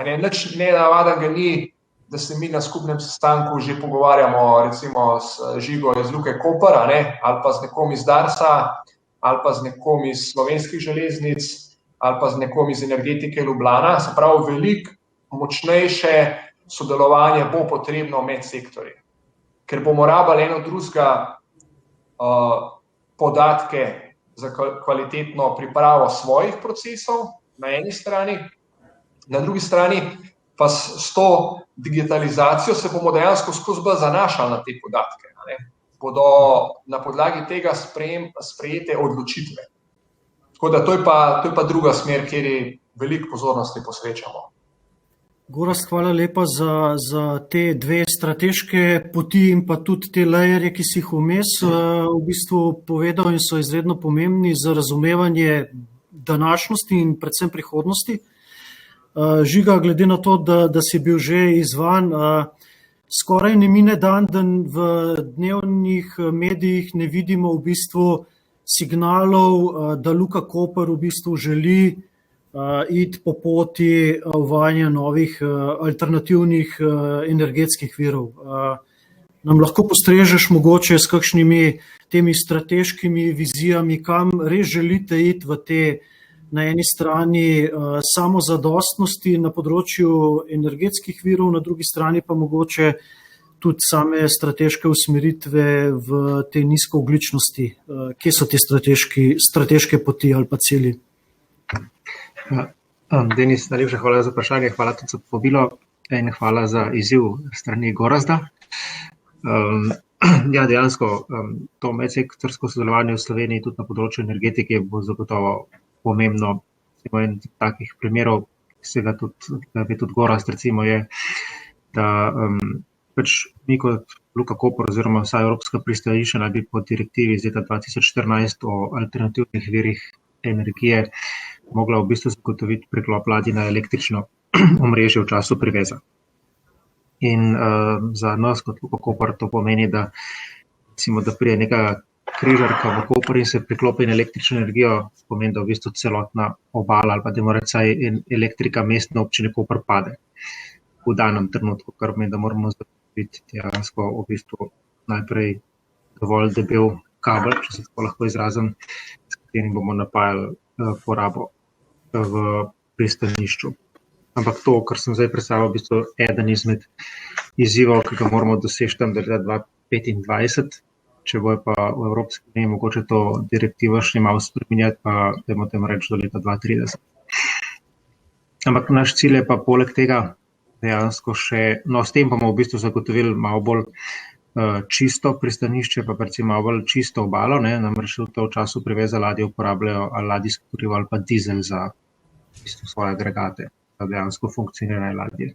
Nič nenavadnega ni, da se mi na skupnem sestanku že pogovarjamo recimo s Žigo iz Luke Koper, ali pa z nekom iz Darsa, ali pa z nekom iz Slovenskih železnic, ali pa z nekom iz energetike Ljubljana. Se pravi, veliko močnejše sodelovanje bo potrebno med sektorji, ker bomo rabili eno drugega podatke za kvalitetno pripravo svojih procesov na eni strani, na drugi strani pa s to digitalizacijo se bomo dejansko skozi bolj zanašali na te podatke. Bodo na podlagi tega sprejete odločitve. Tako da to je pa druga smer, kjer je veliko pozornosti posvečamo. Gorazd, hvala lepa za te dve strateške poti in pa tudi te lajerje, ki si jih vmes v bistvu povedal in so izredno pomembni za razumevanje današnjosti in predvsem prihodnosti. Žiga, glede na to, da si bil že izvan, skoraj ne mine dan, da v dnevnih medijih ne vidimo v bistvu signalov, da Luka Koper v bistvu želi iti po poti uvajanja novih alternativnih energetskih virov. Nam lahko postrežeš mogoče s kakšnimi temi strateškimi vizijami, kam res želite iti v te na eni strani samozadostnosti na področju energetskih virov, na drugi strani pa mogoče tudi same strateške usmeritve v te nizkoogljičnosti. Kje so te strateške poti ali pa cilji? Denis, najlepša hvala za vprašanje, hvala tudi za povabilo in hvala za izziv strani Gorazda. Ja, dejansko to medsektorsko sodelovanje v Sloveniji tudi na področju energetike bo zagotovo pomembno. En takih primerov, ki se ga tudi Gorazd, recimo je, da mi kot Luka Koper oziroma vsa evropska pristanišča naj bi po direktivi iz leta 2014 o alternativnih virih energije mogla v bistvu zagotoviti preklop ladij na električno omrežje v času priveza. In za nas kot Luka Koper to pomeni, da recimo, da pride neka križarka v Koper in se priklopi na električno energijo, pomeni, da v bistvu celotna obala ali pa da mora vsaj elektrika mestne občine Koper pade v danem trenutku, kar pomeni, da moramo zagotoviti dejansko v bistvu najprej dovolj debel kabel, če se tako lahko izrazim, s katerim bomo napajali porabo v pristanišču. Ampak to, kar sem zdaj predstavil, v bistvu eden izmed izzivov, ki ga moramo doseči tam do leta 2025, če bo pa v Evropski uniji mogoče to direktivo še malo spreminjati, pa dajmo temu reči do leta 2030. Ampak naš cilj je pa poleg tega dejansko še, s tem bomo v bistvu zagotovili malo bolj čisto pristanišče, pa recimo malo bolj čisto obalo, namreč v to času priveza ladje uporabljajo ali ladijsko gorivo ali pa dizel za v bistvu svoje agregate, da dejansko funkcionirajo ladje.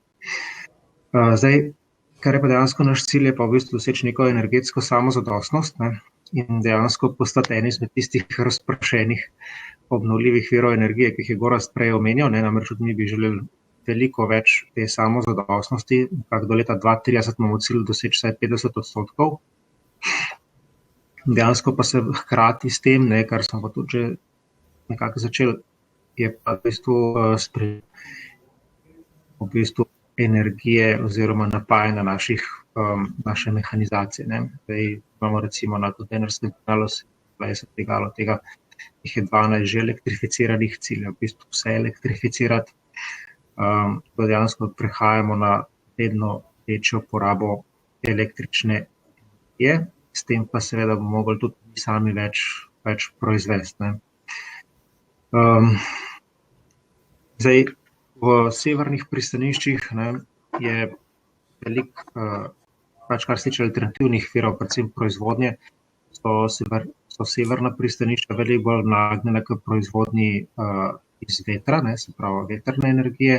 Zdaj, kar je pa dejansko naš cilj, je pa v bistvu doseči neko energetsko samozadostnost in dejansko postati en izmed tistih razprašenih obnovljivih virov energije, ki jih je Gorazd prej omenjal, namreč mi bi želeli veliko več te samozadostnosti, do leta 2030 imamo cilj doseči vsaj 50%. Dejansko pa se hkrati s tem, kar smo pa tudi že nekako začeli, je pa v bistvu energije oziroma napajanja naše mehanizacije. Zdaj imamo recimo na kontejnerskem terminalu 20 dvigalo tega jih je 12 že elektrificiranih, cilj je v bistvu vse elektrificirati. Dejansko prehajamo na vedno večjo porabo električne energije, s tem pa seveda bomo mogli tudi sami več proizvesti. Ne. Zdaj, v severnih pristaniščih, ne, je veliko, kar se tiče alternativnih virov, predvsem proizvodnje, so severna pristanišča veliko bolj nagnjena k proizvodnji iz vetra, ne, se pravi vetrne energije.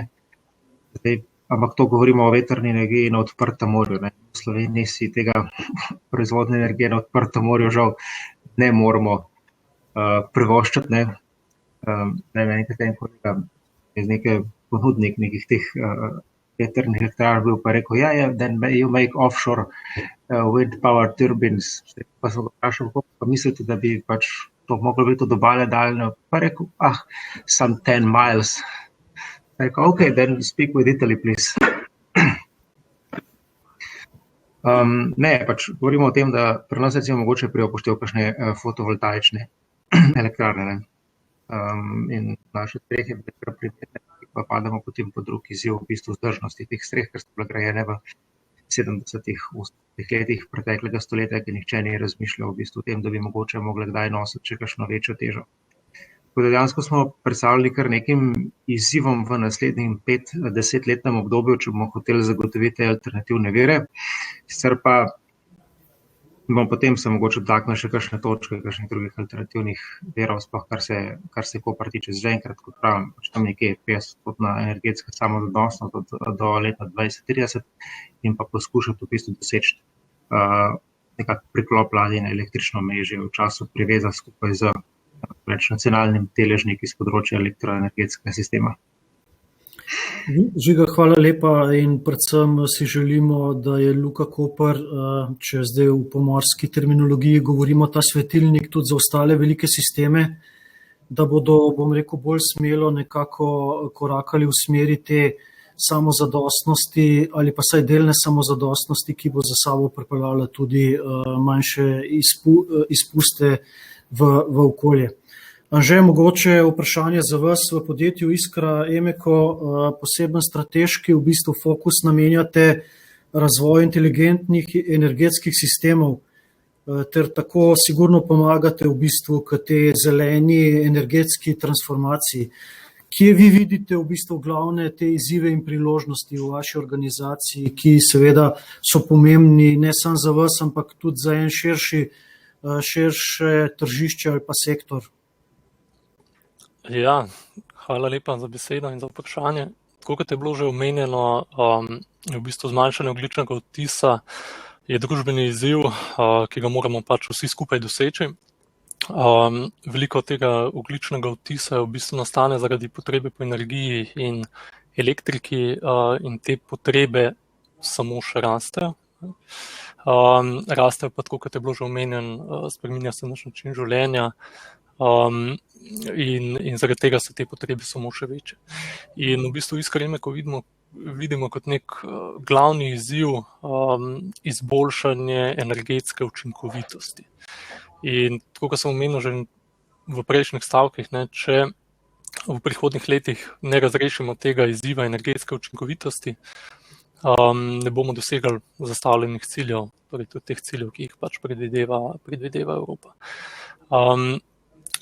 Zdaj, ampak to govorimo o vetrni energiji na odprtem morju. Ne. V Sloveniji si tega proizvodne energije na odprtem morju žal ne moremo privoščiti. Ne. Enkrat en kolega iz nekaj ponudnik nekih teh vetrnih elektrarn bil pa rekel, then you make offshore wind power turbines. Pa sem ga vprašal, kako pa mislite, da bi pač to moglo biti od obale daljno? Pa rekel, some 10 miles. Rekel, okay, then speak with Italy, please. Ne, pač govorimo o tem, da pri nas recimo mogoče pri upoštev kakšne fotovoltaične elektrarne, ne. In naše strehe bi kar primerne, pa padamo potem po drugi izziv v bistvu vzdržnosti teh streh, ker so bile grajene v 70-ih, 80-ih letih preteklega stoletja, ki nihče ni razmišljal v bistvu o tem, da bi mogoče mogli kdaj nositi še kakšno večjo težo. Tako da dejansko smo predstavljali kar nekim izzivom v naslednjem 5-10-letnem obdobju, če bomo hoteli zagotoviti alternativne vire. Sicer pa bomo potem se mogoče dotaknili še kakšne točke, kakšnih drugih alternativnih virov, sploh kar se Kopra tiče. Že enkrat, kot pravim, tam nekje 50% energetska samodostojnost do leta 2030 in pa poskušati v bistvu doseči nekako priklop ladje na električno omrežje v času priveza skupaj z nacionalnim deležniki z področja elektroenergetskega sistema. Žiga, hvala lepa in predvsem si želimo, da je Luka Koper, če zdaj v pomorski terminologiji govorimo ta svetilnik tudi za ostale velike sisteme, da bodo, bom rekel, bolj smelo nekako korakali v smeri te samozadostnosti ali pa saj delne samozadostnosti, ki bo za sabo pripeljala tudi manjše izpuste v okolje. Anže, mogoče vprašanje za vas v podjetju Iskra Emeko, poseben strateški v bistvu fokus namenjate razvoju inteligentnih energetskih sistemov ter tako sigurno pomagate v bistvu k tej zeleni energetski transformaciji. Kje vi vidite v bistvu glavne te izzive in priložnosti v vaši organizaciji, ki seveda so pomembni ne samo za vas, ampak tudi za en širše tržišče ali pa sektor? Ja, hvala lepa za besedo in za vprašanje. Tako kot je bilo že omenjeno, v bistvu zmanjšanje ogljičnega odtisa je družbeni izziv, ki ga moramo pač vsi skupaj doseči. Veliko tega ogljičnega odtisa v bistvu nastane zaradi potrebe po energiji in elektriki in te potrebe samo še rastejo. Rastejo pa tako, kot je bilo že omenjeno, spreminja se naš način življenja. In zaradi tega so te potrebe samo še večje. In v bistvu Iskra Emeko vidimo kot nek glavni izziv izboljšanje energetske učinkovitosti. In tako, kot sem omenil že v prejšnjih stavkih, če v prihodnjih letih ne razrešimo tega izziva energetske učinkovitosti, ne bomo dosegali zastavljenih ciljev, torej tudi teh ciljev, ki jih pač predvideva Evropa.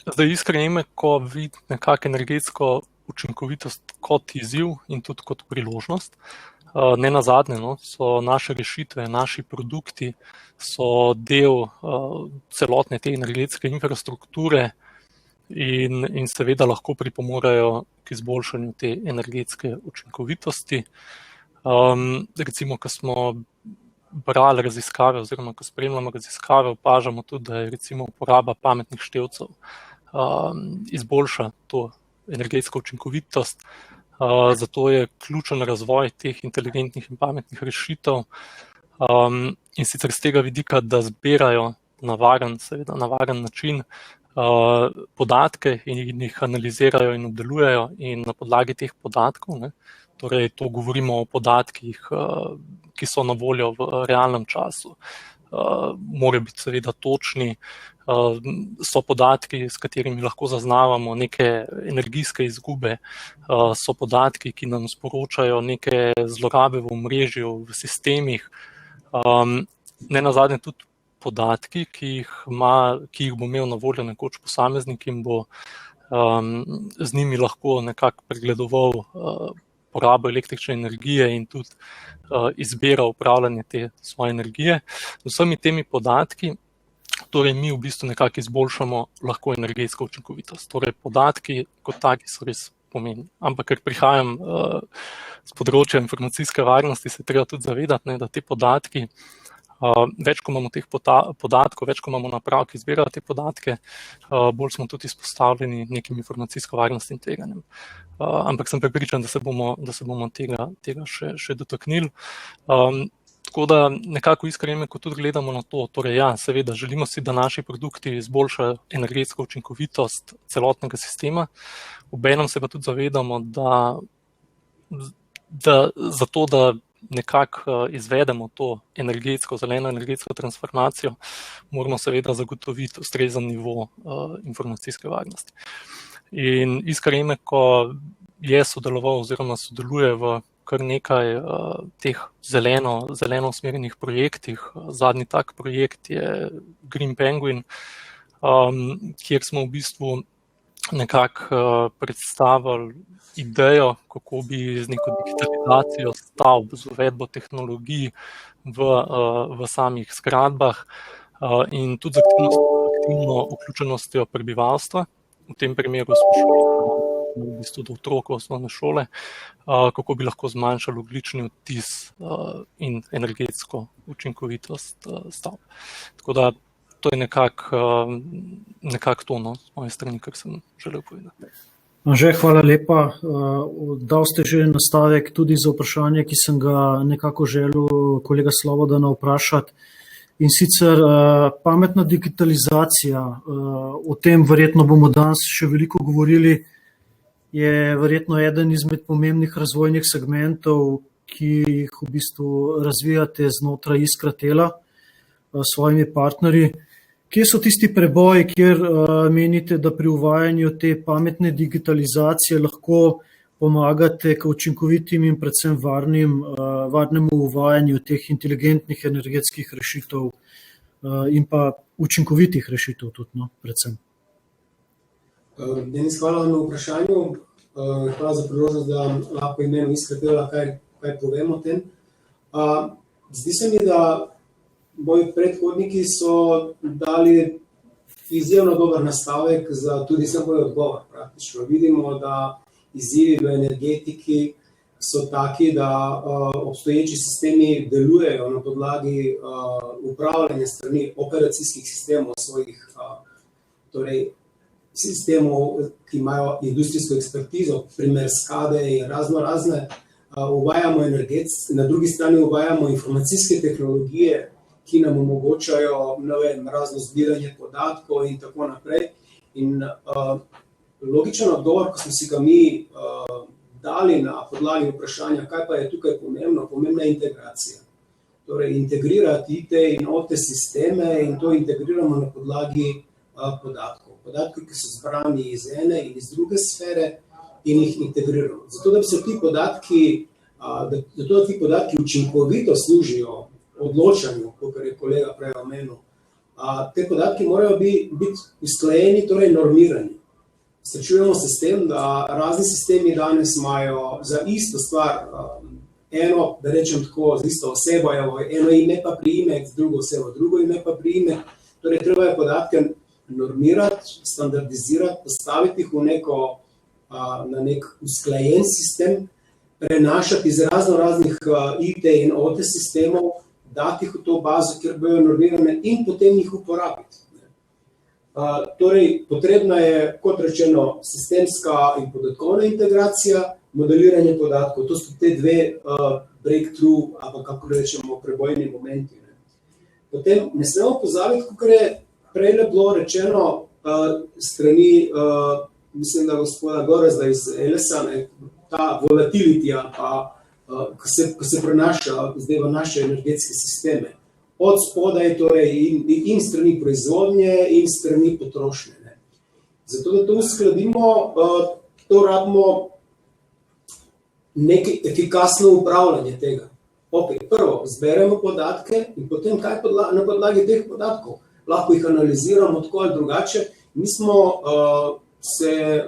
Zdaj Iskra Emeko vidi nekako energetsko učinkovitost kot izziv in tudi kot priložnost. Ne nazadnje, so naše rešitve, naši produkti so del celotne te energetske infrastrukture in seveda lahko pripomorejo k izboljšanju te energetske učinkovitosti. Recimo, ko smo brali raziskave oziroma ko spremljamo raziskave, opažamo tudi, da je recimo uporaba pametnih števcev izboljša to energetsko učinkovitost. Zato je ključen razvoj teh inteligentnih in pametnih rešitev in sicer z tega vidika, da zbirajo na varen način podatke in jih analizirajo in obdelujejo in na podlagi teh podatkov, torej to govorimo o podatkih, ki so na voljo v realnem času, morajo biti seveda točni, so podatki, s katerimi lahko zaznavamo neke energijske izgube, so podatki, ki nam sporočajo neke zlorabe v omrežju, v sistemih, ne nazadnje tudi podatki, ki jih bo imel na voljo nekoč posameznik in bo z njimi lahko nekako pregledoval porabo električne energije in tudi izbira upravljanje te svoje energije. Z vsemi temi podatki torej mi v bistvu nekako izboljšamo lahko energetsko učinkovitost. Torej podatki kot taki so res pomembni. Ampak ker prihajam z področja informacijske varnosti, se treba tudi zavedati, da te podatki, več ko imamo teh podatkov, več ko imamo naprav, ki zbirajo te podatke, bolj smo tudi izpostavljeni nekim informacijsko-varnostnim tveganjem. Ampak sem prepričan, da se bomo tega še dotaknili. Tako da nekako iskreno, ko tudi gledamo na to, torej ja, seveda želimo si, da naši produkti izboljšajo energetsko učinkovitost celotnega sistema, obenem se pa tudi zavedamo, da zato, da nekako izvedemo to zeleno energetsko transformacijo, moramo seveda zagotoviti ustrezen nivo informacijske varnosti. In iskreno, ko je sodeloval oziroma sodeluje v kar nekaj teh zeleno usmerjenih projektih. Zadnji tak projekt je Green Penguin, kjer smo v bistvu nekako predstavili idejo, kako bi z neko digitalizacijo stavb, z uvedbo tehnologij v samih zgradbah in tudi z aktivno vključenostjo prebivalstva. V tem primeru smo šli v bistvu do otrok v osnovne šole, kako bi lahko zmanjšali ogljični odtis in energetsko učinkovitost stavb. Tako da to je nekako to, z moje strani, kar sem želel povedati. Anže, hvala lepa. Dal ste že nastavek tudi za vprašanje, ki sem ga nekako želel kolega Slobodana vprašati. In sicer pametna digitalizacija, o tem verjetno bomo danes še veliko govorili, je verjetno eden izmed pomembnih razvojnih segmentov, ki jih v bistvu razvijate znotraj Iskratela s svojimi partnerji. Kje so tisti preboji, kjer menite, da pri uvajanju te pametne digitalizacije lahko pomagate k učinkovitim in predvsem varnemu uvajanju teh inteligentnih energetskih rešitev in pa učinkovitih rešitev tudi, predvsem? Denis, hvala na vprašanju. Hvala za priložnost, da lahko imenu Iskratela kaj povemo o tem. Zdi se mi, da moji predhodniki so dali izjemno dober nastavek za tudi za moj odgovor. Praktično vidimo, da izzivi v energetiki so taki, da obstoječi sistemi delujejo na podlagi upravljanja strani operacijskih sistemov svojih, torej sistemov, ki imajo industrijsko ekspertizo, primer SCADE in razne. Na drugi strani uvajamo informacijske tehnologije, ki nam omogočajo razno zbiranje podatkov in tako naprej. In logičen odgovor, ko smo si ga mi dali na podlagi vprašanja, kaj pa je tukaj pomembno, pomembna je integracija. Torej integrirati IT in OT sisteme in to integriramo na podlagi podatkov. Podatki, ki so zbrani iz ene in iz druge sfere in jih integriramo. Zato, da ti podatki učinkovito služijo odločanju, kot je kolega prej omenil, te podatki morajo biti usklajeni, torej normirani. Srečujemo se s tem, da razni sistemi danes imajo za isto stvar eno, da rečem tako, z isto osebo, eno ime pa priimek, drugo osebo, drugo ime pa priimek. Torej, treba je podatke normirati, standardizirati, postaviti jih na nek usklajen sistem, prenašati iz raznih IT in OT sistemov, dati jih v to bazo, kjer bojo normirane in potem jih uporabiti. Torej, potrebna je, kot rečeno, sistemska in podatkovna integracija, modeliranje podatkov. To so te dve breakthrough, ali kako rečemo, prebojni momenti. Potem ne smemo pozabiti, kako je prej bilo rečeno strani, mislim, da gospoda Gorazda iz Elesa, ta volatility, ko se prenaša zdaj v naše energetske sisteme. od spodaj, torej in strani proizvodnje in strani potrošnje. Ne. Zato, da to uskladimo, to rabimo nekaj efikasno upravljanje tega. Prvo, zberemo podatke in potem kaj na podlagi teh podatkov. Lahko jih analiziramo tako ali drugače. Mi smo se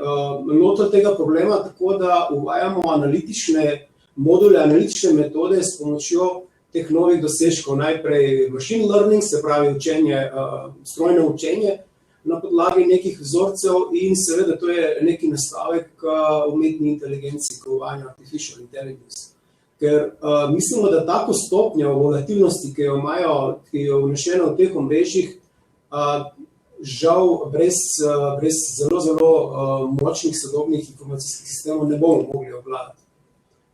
lotili tega problema tako, da uvajamo analitične module, analitične metode s pomočjo teh novih dosežkov. Najprej machine learning, se pravi učenje, strojno učenje na podlagi nekih vzorcev in seveda to je neki nastavek umetni inteligenci, ko uvajamo artificial intelligence. Ker mislimo, da tako stopnjo volatilnosti, ki jo imajo, ki je vnešena v teh omrežjih, žal brez zelo močnih sodobnih informacijskih sistemov ne bomo mogli obvladati.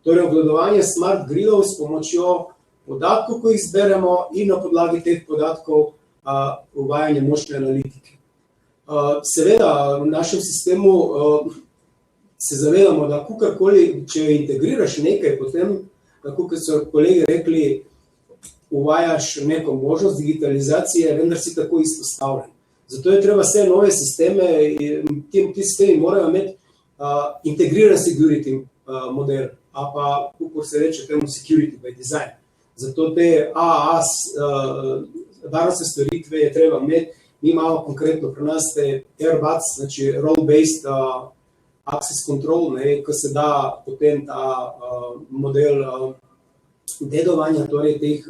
Torej, obvladovanje smart gridov s pomočjo podatkov, ko jih zberemo in na podlagi teh podatkov uvajanje močne analitike. Seveda, v našem sistemu se zavedamo, da kakorkoli, če integriraš nekaj, potem, tako kot so kolegi rekli, uvajaš neko možnost digitalizacije, vendar si tako izpostavljen. Zato je treba vse nove sisteme, ti sistemi morajo imeti integriran security model, a pa, kako se reče temu, security by design. Zato te AAS, varnostne storitve je treba imeti. Mi imamo konkretno pri nas te RBAC, znači role-based access control, ko se da potem ta model dedovanja, torej teh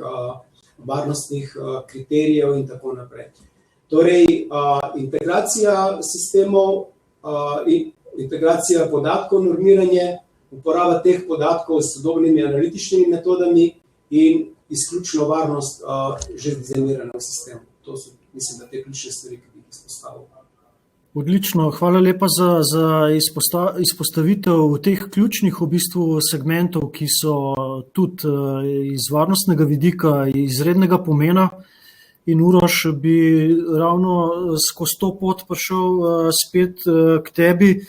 varnostnih kriterijev in tako naprej. Torej, integracija sistemov, integracija podatkov, normiranje, uporaba teh podatkov s sodobnimi analitičnimi metodami in izključno varnost že dizajnirana v sistemu. To so, mislim, da te ključne stvari, ki bi jih izpostavil. Odlično, hvala lepa za izpostavitev teh ključnih v bistvu segmentov, ki so tudi iz varnostnega vidika izrednega pomena. In Uroš, bi ravno skozi to pot prišel spet k tebi.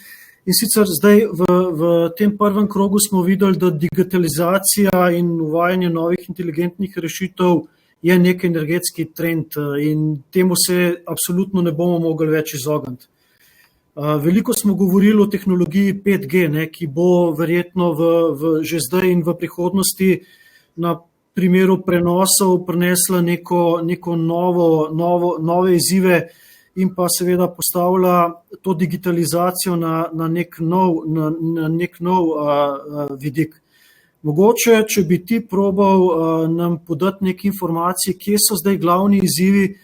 In sicer zdaj v tem prvem krogu smo videli, da digitalizacija in uvajanje novih inteligentnih rešitev je nek energetski trend in temu se absolutno ne bomo mogli več izogniti. Veliko smo govorili o tehnologiji 5G, ki bo verjetno že zdaj in v prihodnosti na primeru prenosov prinesla neko nove izzive in pa seveda postavlja to digitalizacijo na nek nov vidik. Mogoče, če bi ti probal nam podati nekaj informacij, kje so zdaj glavni izzivi,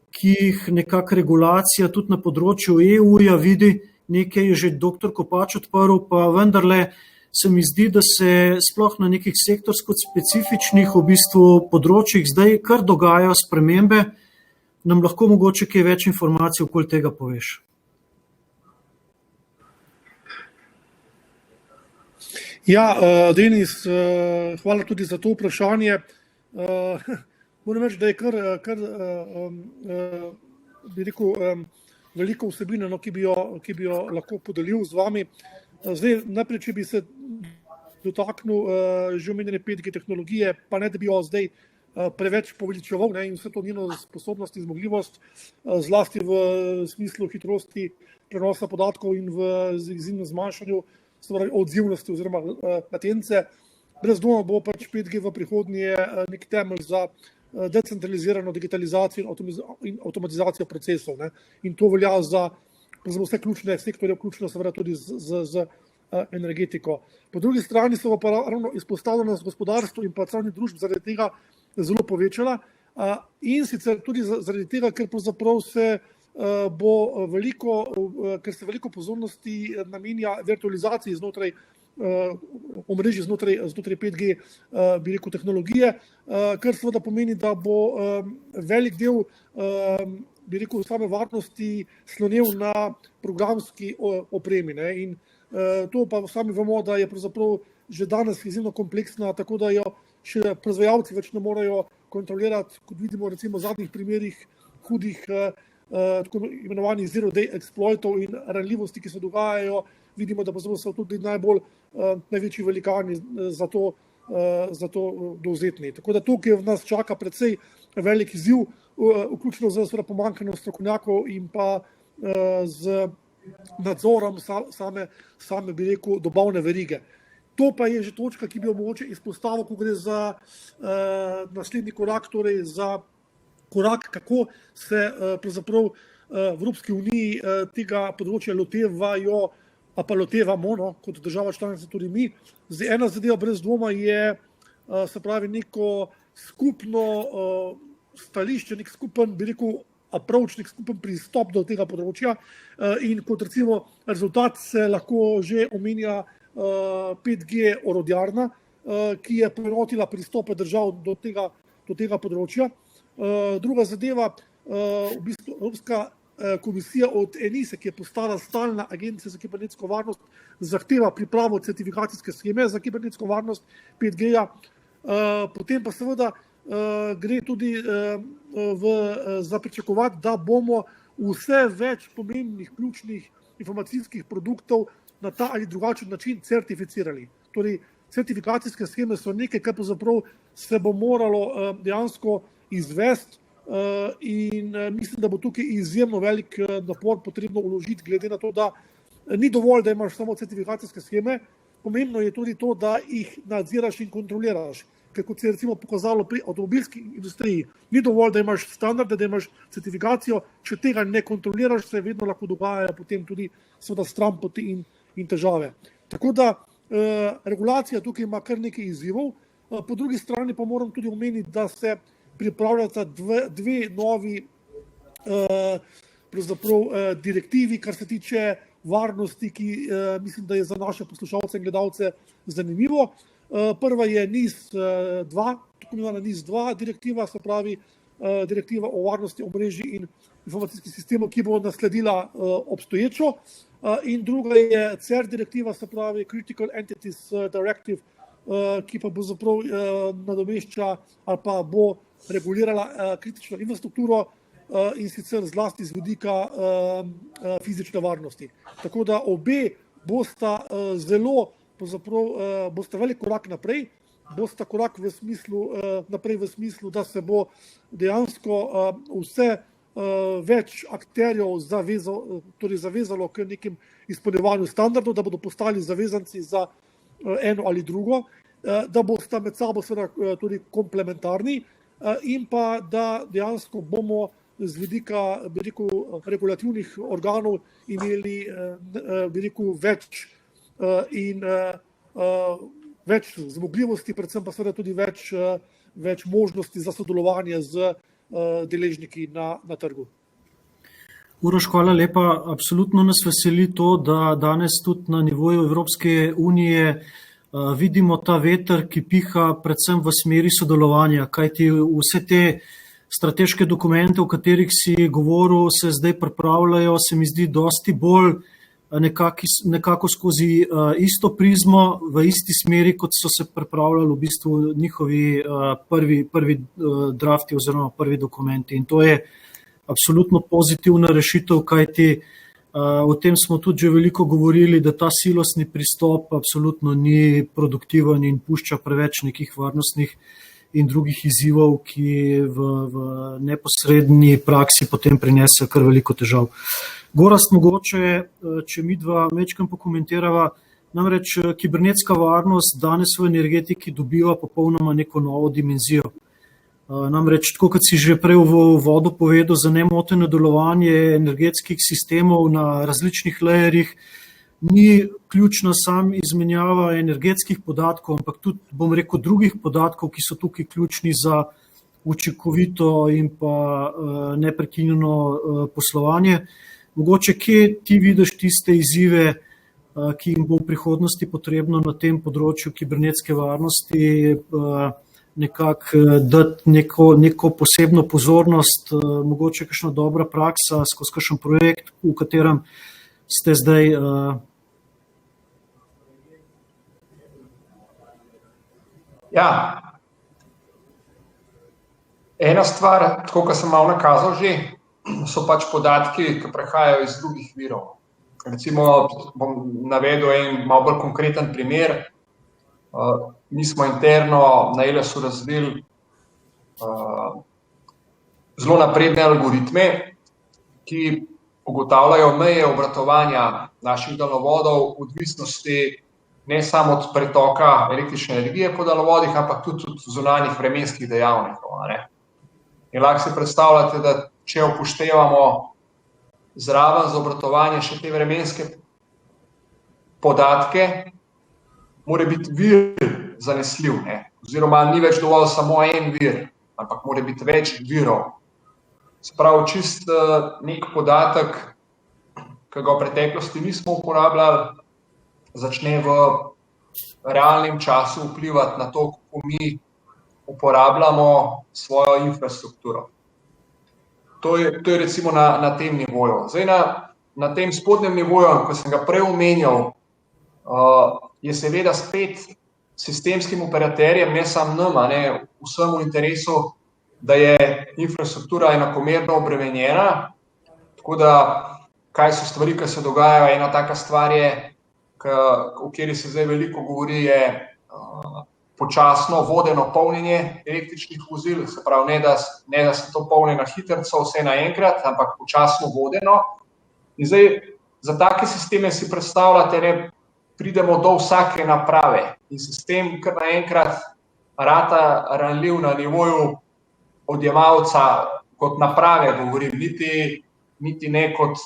ki jih nekako regulacija tudi na področju EU-ja vidi, nekaj je že dr. Kopač odprl, pa vendarle se mi zdi, da se sploh na nekih sektorsko specifičnih v bistvu področjih zdaj kar dogajajo spremembe. Nam lahko mogoče kaj več informacij okoli tega poveš? Ja, Denis, hvala tudi za to vprašanje. Moram reči, da je kar bi rekel, veliko vsebine, ki bi jo lahko podelil z vami. Zdaj, najprej, če bi se dotaknil že omenjene 5G tehnologije, pa ne da bi jo zdaj preveč poveličeval in vse to njeno sposobnost in zmogljivost, zlasti v smislu hitrosti prenosa podatkov in v izjemnem zmanjšanju odzivnosti oziroma latence. Brez dvoma bo pač 5G v prihodnje nek temelj za decentralizirano digitalizacijo in avtomatizacijo procesov. In to velja za vse ključne sektorje, vključno seveda tudi z energetiko. Po drugi strani so pa ravno izpostavljenost gospodarstvu in pa celotni družbi zaradi tega zelo povečala. In sicer tudi zaradi tega, ker pravzaprav se veliko pozornosti namenja virtualizaciji znotraj omrežij znotraj 5G, bi rekel, tehnologije, kar seveda pomeni, da bo velik del, bi rekel, same varnosti slonel na programski opremi. In to pa sami vemo, da je pravzaprav že danes izjemno kompleksna, tako da jo še proizvajalci več ne morejo kontrolirati, kot vidimo recimo v zadnjih primerih hudih tako imenovanih zero day exploitov in ranljivosti, ki se dogajajo. Vidimo, da so tudi največji velikani za to za to dovzetni. Tako da tukaj nas čaka precej velik izziv, vključno z pomanjkanjem strokovnjakov in pa z nadzorom same bi rekel, dobavne verige. To pa je že točka, ki bi jo mogoče izpostavil, ko gre za naslednji korak, torej za korak, kako se pravzaprav v Evropski uniji tega področja lotevajo, pa lotevamo, kot država članica tudi mi. Zdaj, ena zadeva brez dvoma je, se pravi, neko skupno stališče, nek skupen, bi rekel, approach, nek skupen pristop do tega področja in kot recimo rezultat se lahko že omenja 5G orodjarna, ki je poenotila pristope držav do tega področja. Druga zadeva, v bistvu Evropska komisija od ENISE, ki je postala stalna agencija za kibernetsko varnost, zahteva pripravo certifikacijske sheme za kibernetsko varnost 5G-ja. Potem pa seveda gre tudi za pričakovati, da bomo vse več pomembnih ključnih informacijskih produktov na ta ali drugačen način certificirali. Torej, certifikacijske sheme so nekaj, kar pravzaprav se bo moralo dejansko izvesti in mislim, da bo tukaj izjemno velik napor potrebno vložiti, glede na to, da ni dovolj, da imaš samo certifikacijske sheme, pomembno je tudi to, da jih nadziraš in kontroliraš. Ker kot se je recimo pokazalo pri avtomobilski industriji, ni dovolj, da imaš standarde, da imaš certifikacijo, če tega ne kontroliraš, se vedno lahko dogajajo potem tudi seveda stranpoti in težave. Tako da regulacija tukaj ima kar nekaj izzivov, po drugi strani pa moram tudi omeniti, da se pripravljata dve novi direktivi, kar se tiče varnosti, ki mislim, da je za naše poslušalce in gledalce zanimivo. Prva je NIS-2, tako imenovana NIS-2 direktiva, se pravi direktiva o varnosti omrežij in informacijskih sistemov, ki bo nasledila obstoječo. In druga je CER direktiva, se pravi Critical Entities Directive, ki pa bo zaprav nadomešča ali pa bo regulirala kritično infrastrukturo in sicer zlasti z vidika fizične varnosti. Tako da obe bosta zelo, bosta velik korak naprej, bosta korak naprej v smislu, da se bo dejansko vse več akterjev zavezalo k nekim izpolnjevanju standardov, da bodo postali zavezanci za eno ali drugo, da bosta med sabo seveda tudi komplementarni in pa da dejansko bomo z vidika, bi rekel, regulativnih organov imeli, bi rekel, več zmogljivosti, predvsem pa seveda tudi več možnosti za sodelovanje z deležniki na trgu. Uroš, hvala lepa. Absolutno nas veseli to, da danes tudi na nivoju Evropske unije vidimo ta veter, ki piha predvsem v smeri sodelovanja, kajti vse te strateške dokumente, o katerih si govoril, se zdaj pripravljajo, se mi zdi dosti bolj nekako skozi isto prizmo, v isti smeri, kot so se pripravljali v bistvu njihovi prvi drafti oziroma prvi dokumenti. In to je absolutno pozitivna rešitev, kajti o tem smo tudi že veliko govorili, da ta silosni pristop absolutno ni produktiven in pušča preveč nekih varnostnih in drugih izzivov, ki v neposredni praksi potem prinesejo kar veliko težav. Gorazd, mogoče, če mi dva mečkam pokomentirava, namreč kibernetska varnost danes v energetiki dobiva popolnoma neko novo dimenzijo. Namreč, tako kot si že prej v uvodu povedal, za nemoteno delovanje energetskih sistemov na različnih layerjih ni ključna sam izmenjava energetskih podatkov, ampak tudi, bom rekel, drugih podatkov, ki so tukaj ključni za učinkovito in pa neprekinjeno poslovanje. Mogoče, kje ti vidiš tiste izzive, ki jim bo v prihodnosti potrebno na tem področju kibernetske varnosti nekako dati neko posebno pozornost, mogoče kakšna dobra praksa skozi kakšen projekt, v katerem ste zdaj? Ja, ena stvar, tako kot sem malo nakazal že, so pač podatki, ki prihajajo iz drugih virov. Recimo, bom navedel en malo bolj konkreten primer. Mi smo interno na ELS-u razvili zelo napredne algoritme, ki ugotavljajo meje obratovanja naših daljnovodov v odvisnosti ne samo od pretoka električne energije po daljnovodih, ampak tudi od zunanjih vremenskih dejavnikov. In lahko si predstavljate, da če upoštevamo zraven za obratovanje še te vremenske podatke, mora biti vir zanesljiv, oziroma ni več dovolj samo en vir, ampak mora biti več virov. Sprav čist nek podatek, ki ga v preteklosti nismo uporabljali, začne v realnem času vplivati na to, kako mi uporabljamo svojo infrastrukturo. To je recimo na tem nivoju. Zdaj na tem spodnjem nivoju, ko sem ga prej omenjal, je seveda spet sistemskim operaterjem, ne samo nam, vsem v interesu, da je infrastruktura enakomerno obremenjena. Tako da, kaj so stvari, ki se dogajajo, ena taka stvar je, o kateri se zdaj veliko govori, je počasno vodeno polnjenje električnih vozil, se pravi, ne da se to polni na hitrico vse naenkrat, ampak počasno vodeno. In zdaj, za take sisteme si predstavljate, pridemo do vsake naprave in sistem kar naenkrat rata ranljiv na nivoju odjemalca kot naprave, govorim, niti ne kot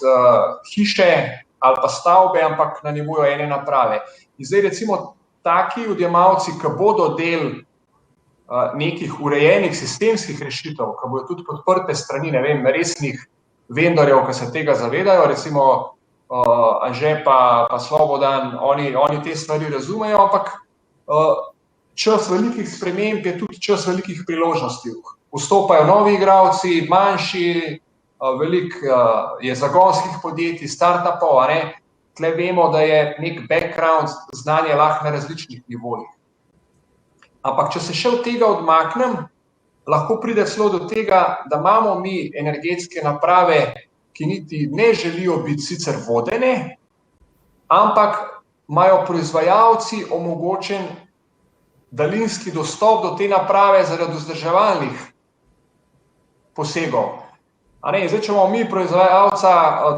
hiše ali pa stavbe, ampak na nivoju ene naprave. In zdaj recimo taki odjemalci, ki bodo del nekih urejenih sistemskih rešitev, ki bodo tudi podprte strani, resnih vendorjev, ki se tega zavedajo, recimo Anže pa Slobodan, oni te stvari razumejo, ampak čas velikih sprememb je tudi čas velikih priložnosti. Vstopajo novi igralci, manjši, veliko je zagonskih podjetij, startupov, tle vemo, da je nek background znanje lahko na različnih nivojih. Ampak, če se še od tega odmaknem, lahko pride celo do tega, da imamo mi energetske naprave, ki niti ne želijo biti sicer vodene, ampak imajo proizvajalci omogočen daljinski dostop do te naprave zaradi vzdrževalnih posegov. Zdaj, če imamo mi proizvajalca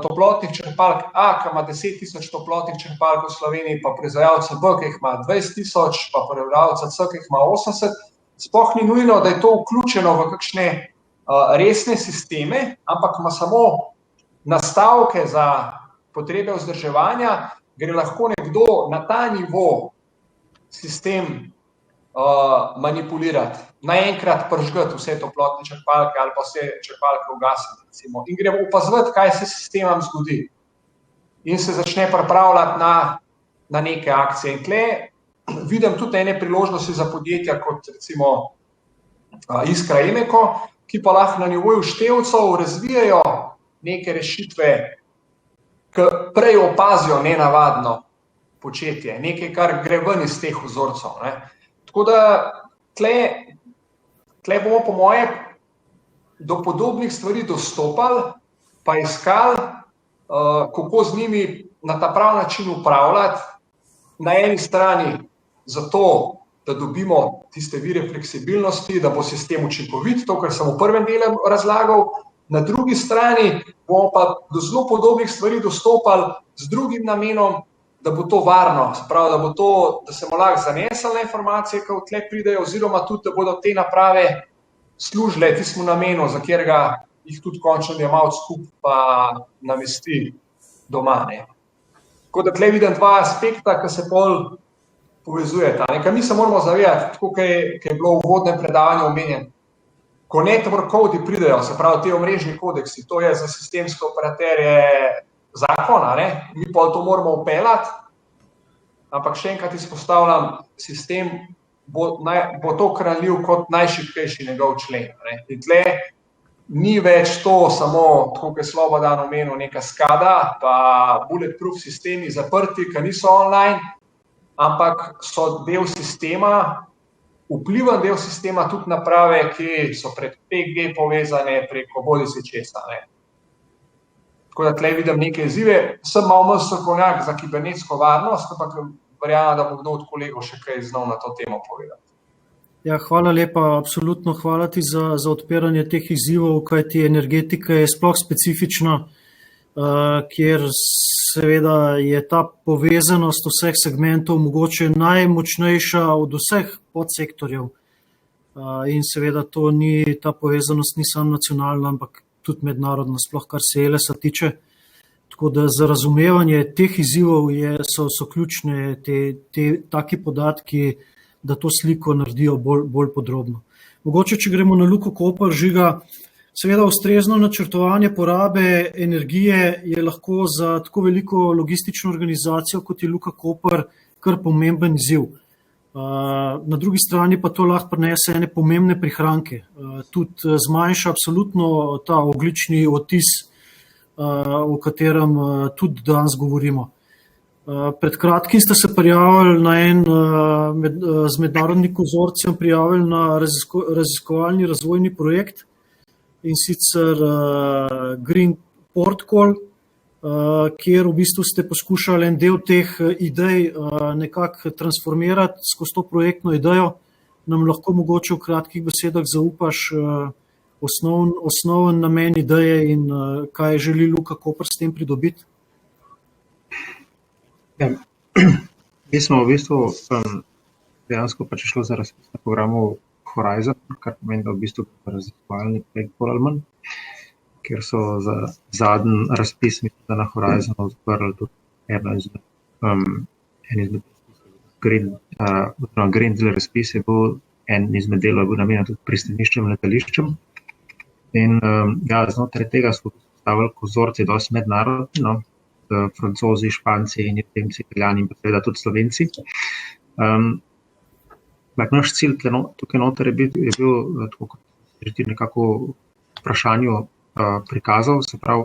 toplotnih črpalk A, ki ima 10.000 toplotnih črpalk v Sloveniji, pa proizvajalca B, ki jih ima 20.000, pa proizvajalca C, ki jih ima 80, sploh ni nujno, da je to vključeno v kakšne resne sisteme, ampak ima samo nastavke za potrebe vzdrževanja, gre lahko nekdo na ta nivo sistem manipulirati, naenkrat pržgati vse toplotne črpalke ali pa vse črpalke ugasiti, recimo, in gremo opazovati, kaj se s sistemom zgodi. In se začne pripravljati na neke akcije. In tle vidim tudi ene priložnosti za podjetja, kot recimo Iskra Emeko, ki pa lahko na nivoju števcev razvijajo neke rešitve, ki prej opazijo nenavadno početje, nekaj, kar gre ven iz teh vzorcev. Tako da tle bomo po moje do podobnih stvari dostopali, pa iskali, kako z njimi na ta prav način upravljati. Na eni strani zato, da dobimo tiste vire fleksibilnosti, da bo sistem učinkovit, to, kar sem v prvem delu razlagal, na drugi strani bomo pa do zelo podobnih stvari dostopali z drugim namenom, da bo to varno, se pravi, da se bomo lahko zanesli na informacije, ki v tle pridejo, oziroma tudi, da bodo te naprave služile tistemu namenu, za katerega jih tudi končno odjemalec kupi pa namesti doma. Tako da tle vidim dva aspekta, ki se bolj povezujeta. Mi se moramo zavedati, tako kot je bilo v uvodnem predavanju omenjeno, ko network kodi pridejo, se pravi, te omrežni kodeksi, to je za sistemske operaterje zakon, mi pa to moramo upeljati, ampak še enkrat izpostavljam, sistem bo to hranljiv kot najšibkejši njegov člen. In tle ni več to samo, tako kot je Slobodan omenil, neka SCADA, pa bulletproof sistemi zaprti, ki niso online, ampak so del sistema, vpliven del sistema tudi naprave, ki so prek 5G povezane, preko bodisi česa. Tako da tle vidim neke izzive. Sem malo manj strokovnjak za kibernetsko varnost, ampak verjamem, da bo kdo od kolegov še kaj znal na to temo povedati. Ja, hvala lepa, absolutno hvala ti za odpiranje teh izzivov, kajti energetika je sploh specifična, kjer seveda je ta povezanost vseh segmentov mogoče najmočnejša od vseh podsektorjev. In seveda ta povezanost ni samo nacionalna, ampak tudi mednarodna, sploh kar se ELS-a tiče. Tako da za razumevanje teh izzivov so ključne taki podatki, da to sliko naredijo bolj podrobno. Mogoče, če gremo na Luko Koper, Žiga, seveda ustrezno načrtovanje porabe energije je lahko za tako veliko logistično organizacijo, kot je Luka Koper, kar pomemben izziv. Na drugi strani pa to lahko prinese ene pomembne prihranke. Tudi zmanjša absolutno ta ogljični odtis, o katerem tudi danes govorimo. Pred kratkim ste se prijavili z mednarodnim konzorcijem prijavili na raziskovalni razvojni projekt, in sicer Green Protocol, kjer v bistvu ste poskušali en del teh idej nekako transformirati skozi to projektno idejo. Nam lahko mogoče v kratkih besedah zaupaš osnoven namen ideje in kaj želi Luka Koper s tem pridobiti? Ja, mi smo v bistvu dejansko pač šlo za razpis na programu Horizon, kar pomeni, da v bistvu raziskovalni projekt bolj ali manj, kjer so za zadnji razpis, mislim, da na Horizonu odprli tudi en izmed Green Deal razpis je bil, en izmed delov je bil namenjen tudi pristaniščem, letališčem. In znotraj tega smo postavili konzorcij dosti mednarodni, no, Francozi, Španci, Nemci, Italijani in pa seveda tudi Slovenci. Naš cilj tukaj noter je bil, tako kot se nekako v vprašanju prikazal, se pravi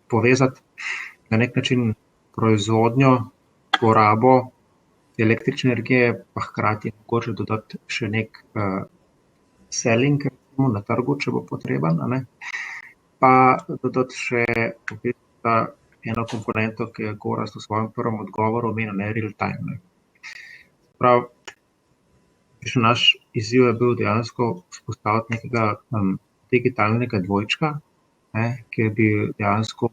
povezati na nek način proizvodnjo, porabo električne energije, pa hkrati mogoče dodati še nek selling na trgu, če bo potreben, pa dodati še eno komponento, ki je Gorazd v svojem prvem odgovoru omenil, real time. Prav, naš izziv je bil dejansko vzpostaviti nekega digitalnega dvojčka, kjer bi dejansko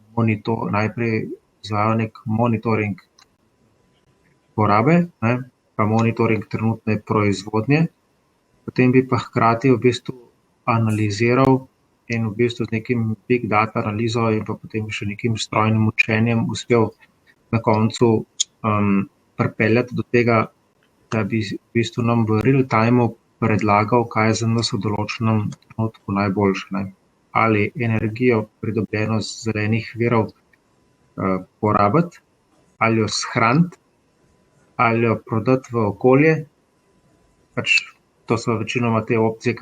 najprej izvajal nek monitoring porabe, pa monitoring trenutne proizvodnje, potem bi pa hkrati v bistvu analiziral in v bistvu z nekim big data analizo in pa potem še nekim strojnim učenjem uspel na koncu pripeljati do tega, da bi v bistvu nam v real timeu predlagal, kaj je za nas v določenem trenutku najboljše. Ali energijo pridobljeno z zelenih virov porabiti, ali jo shraniti, ali jo prodati v okolje. Pač to so večinoma te opcije,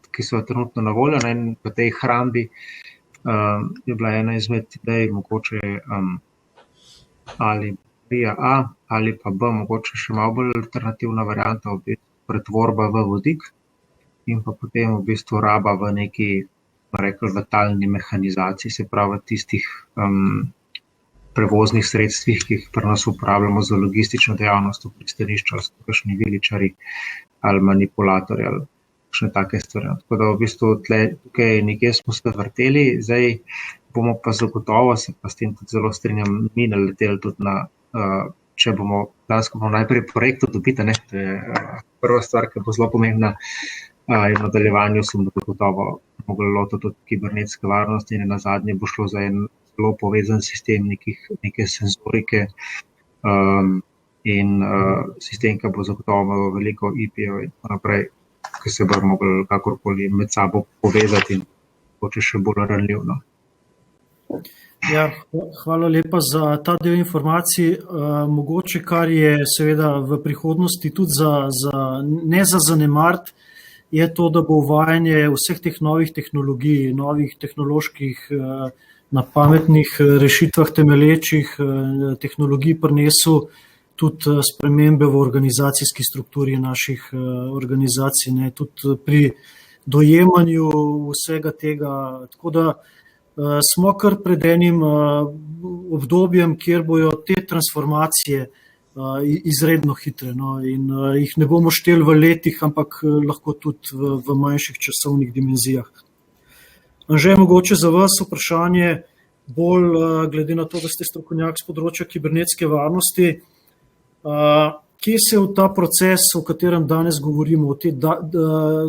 ki so trenutno na voljo, in v tej hrambi je bila ena izmed idej mogoče ali A ali pa B, mogoče še malo bolj alternativna varianta, pretvorba v vodik in pa potem v bistvu raba v neki, v talni mehanizaciji, se pravi tistih prevoznih sredstvih, ki jih pri nas uporabljamo za logistično dejavnost v pristanišču, ali so kakšni viličari ali manipulatorji ali kakšne take stvari. Tako da v bistvu tukaj nekje smo se vrteli, zdaj bomo pa zagotovo, se pa s tem tudi zelo strinjam, mi naleteli tudi na, če bomo najprej projekt dobiti, to je prva stvar, ki bo zelo pomembna, in v nadaljevanju smo zagotovo mogli lotiti tudi kibernetske varnosti in nazadnje bo šlo za en zelo povezan sistem neke senzorike in sistem, ki bo zagotovo veliko IP-jev in tako naprej, ki se bo mogli kakorkoli med sabo povezati in boče še bolj ranljiv. Ja, hvala lepa za ta del informacij. Mogoče, kar je seveda v prihodnosti tudi ne za zanemariti, je to, da bo uvajanje vseh teh novih tehnologij, novih tehnoloških na pametnih rešitvah temelječih tehnologij prinesel tudi spremembe v organizacijski strukturi naših organizacij, tudi pri dojemanju vsega tega. Tako da smo kar pred enim obdobjem, kjer bojo te transformacije izredno hitre, no, in jih ne bomo šteli v letih, ampak lahko tudi v manjših časovnih dimenzijah. Anže, mogoče za vas vprašanje bolj glede na to, da ste strokovnjak z področja kibernetske varnosti. Kje se v ta proces, o katerem danes govorimo, o tej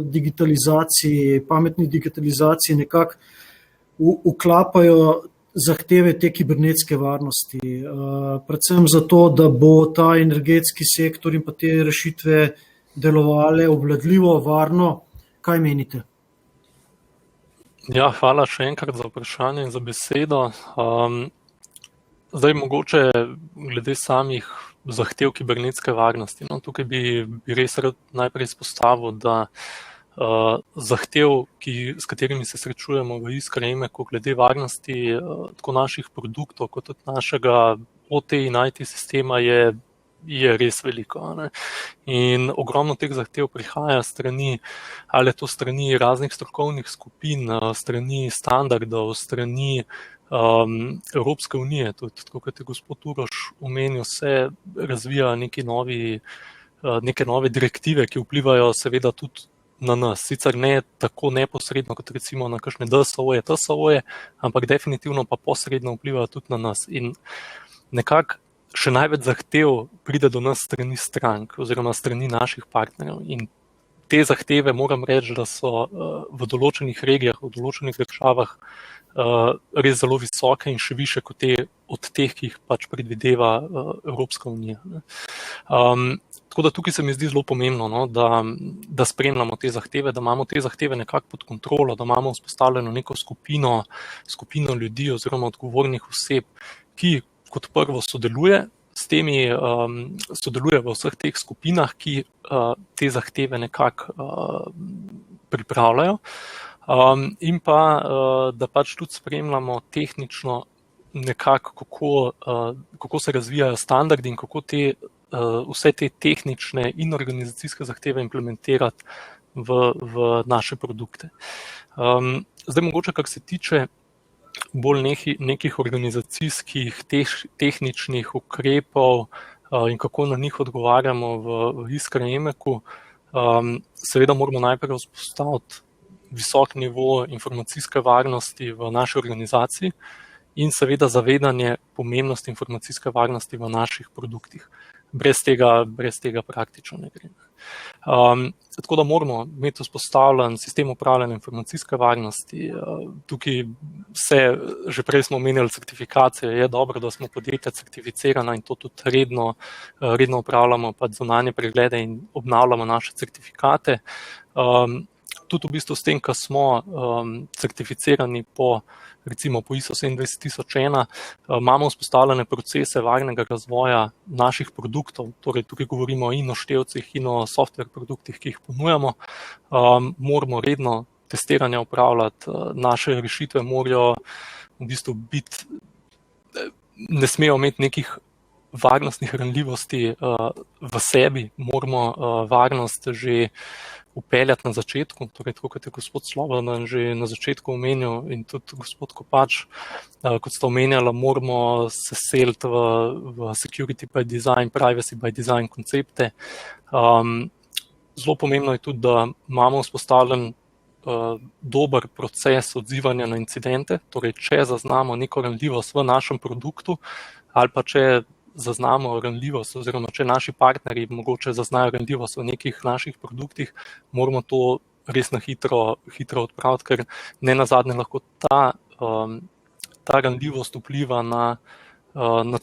digitalizaciji, pametni digitalizaciji nekako vklapajo zahteve te kibernetske varnosti? Predvsem zato, da bo ta energetski sektor in pa te rešitve delovale obvladljivo, varno. Kaj menite? Ja, hvala še enkrat za vprašanje in za besedo. Zdaj mogoče glede samih zahtev kibernetske varnosti. No, tukaj bi res rad najprej izpostavil, da zahtev, s katerimi se srečujemo v Iskra-Emecu glede varnosti tako naših produktov, kot tudi našega OT in IT sistema je res veliko. Ne? In ogromno teh zahtev prihaja strani, ali je to strani raznih strokovnih skupin, strani standardov, strani Evropske unije, tudi tako kot je gospod Uroš omenil, se razvija neke nove direktive, ki vplivajo seveda tudi na nas. Sicer ne tako neposredno, kot recimo na kakšne DSO-je, TSO-je, ampak definitivno pa posredno vplivajo tudi na nas. In nekako še največ zahtev pride do nas strani strank oziroma strani naših partnerjev. In te zahteve moram reči, da so v določenih regijah, v določenih državah res zelo visoke in še više kot od teh, ki jih pač predvideva Evropska unija. Tako da tukaj se mi zdi zelo pomembno, no, da spremljamo te zahteve, da imamo te zahteve nekako pod kontrolo, da imamo vzpostavljeno neko skupino ljudi oziroma odgovornih oseb, ki kot prvo sodeluje v vseh teh skupinah, ki te zahteve nekako pripravljajo, in pa da pač tudi spremljamo tehnično nekako, kako se razvijajo standardi in kako vse te tehnične in organizacijske zahteve implementirati v naše produkte. Zdaj mogoče, kar se tiče bolj nekih organizacijskih, tehničnih ukrepov in kako na njih odgovarjamo v Iskra-Emecu, seveda moramo najprej vzpostaviti visok nivo informacijske varnosti v naši organizaciji in seveda zavedanje pomembnosti informacijske varnosti v naših produktih. Brez tega praktično ne gre. Tako da moramo imeti vzpostavljen sistem upravljanja informacijske varnosti. Tukaj že prej smo omenjali certifikacije, je dobro, da smo podjetja certificirana in to tudi redno upravljamo zunanje preglede in obnavljamo naše certifikate. Tudi v bistvu s tem, ko smo certificirani recimo po ISO 27001, imamo vzpostavljene procese varnega razvoja naših produktov, torej tukaj govorimo in o števcih in o software produktih, ki jih ponujamo. Moramo redno testiranje upravljati, naše rešitve morajo v bistvu biti, ne smejo imeti nekih varnostnih ranljivosti v sebi, moramo varnost že upeljati na začetku, torej tako kot je gospod Slobodan že na začetku omenil in tudi gospod Kopač, kot sta omenjala, moramo se seliti v security by design, privacy by design koncepte. Zelo pomembno je tudi, da imamo vzpostavljen dober proces odzivanja na incidente, torej če zaznamo neko ranljivost v našem produktu ali pa če zaznamo ranljivost oziroma če naši partnerji mogoče zaznajo ranljivost v nekih naših produktih, moramo to res na hitro odpraviti, ker ne nazadnje lahko ta ranljivost vpliva na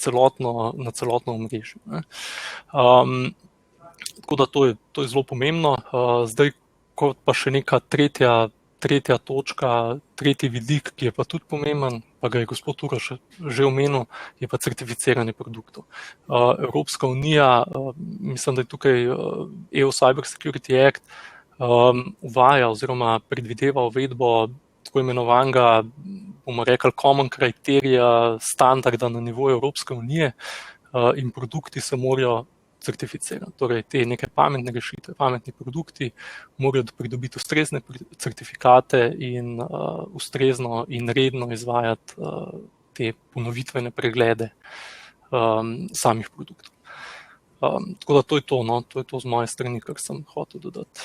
celotno omrežje. Tako da to je zelo pomembno. Zdaj, kot pa še neka tretja točka, tretji vidik, ki je pa tudi pomemben, pa ga je gospod Uroš že omenil, je pa certificiranje produktov. Evropska unija, mislim, da je tukaj EU Cyber Security Act, uvaja oziroma predvideva uvedbo tako imenovanega, bomo rekli, common criteria standarda na nivoju Evropske unije in produkti se morajo certificirati. Torej, te neke pametne rešitve, pametni produkti morajo pridobiti ustrezne certifikate in ustrezno in redno izvajati te ponovitvene preglede samih produktov. Tako da to je to, no? To je to z moje strani, kar sem hotel dodati.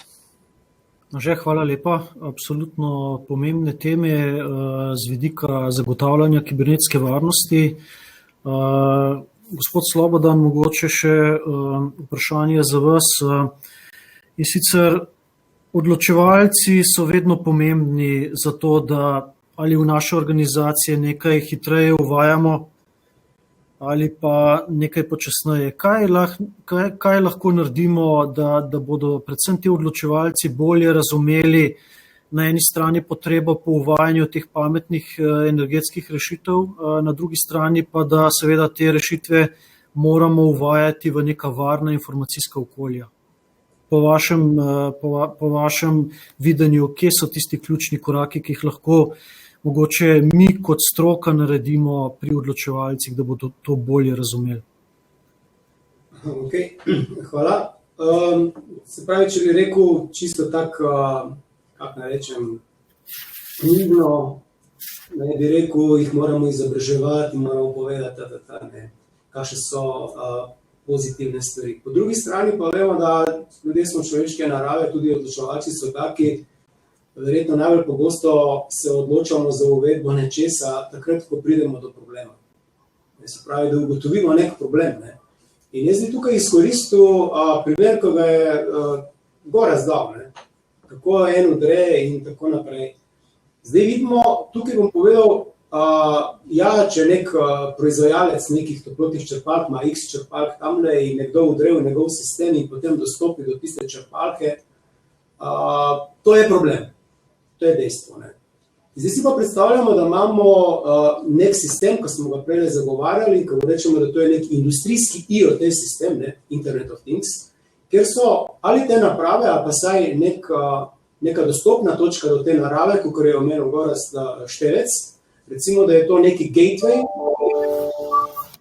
Anže, hvala lepa. Absolutno pomembne teme z vidika zagotavljanja kibernetske varnosti. Gospod Slobodan, mogoče še vprašanje za vas. In sicer odločevalci so vedno pomembni za to, da ali v naše organizacije nekaj hitreje uvajamo ali pa nekaj počasneje. Kaj lahko naredimo, da bodo predvsem ti odločevalci bolje razumeli na eni strani potrebo po uvajanju teh pametnih energetskih rešitev, na drugi strani pa da seveda te rešitve moramo uvajati v neka varna informacijska okolja. Po vašem videnju, kje so tisti ključni koraki, ki jih lahko mogoče mi kot stroka naredimo pri odločevalcih, da bodo to bolje razumeli? Okay. Hvala. Se pravi, če bi rekel čisto tako, kako naj rečem, knjigno, bi rekel, jih moramo izobraževati, moramo povedati, kakšne so pozitivne stvari. Po drugi strani pa vemo, da ljudje smo človeške narave, tudi odločevalci so taki, verjetno najbolj pogosto se odločamo za uvedbo nečesa, takrat, ko pridemo do problema. Se pravi, da ugotovimo nek problem. Ne? In jaz bi tukaj izkoristil primer, ko ga je Gorazd dal, kako en udre in tako naprej. Zdaj vidimo, tukaj bom povedal, če nek proizvajalec nekih toplotnih črpalk ima X črpalk tamle in nekdo udre v njegov sistem in potem dostopi do tiste črpalke, to je problem. To je dejstvo. Ne? Zdaj si pa predstavljamo, da imamo nek sistem, ko smo ga prej zagovarjali, ko rečemo, da to je nek industrijski IoT sistem, Internet of Things, kjer so ali te naprave, ali pa saj neka dostopna točka do te narave, kot je omenil Gorazd Števec, recimo, da je to neki gateway,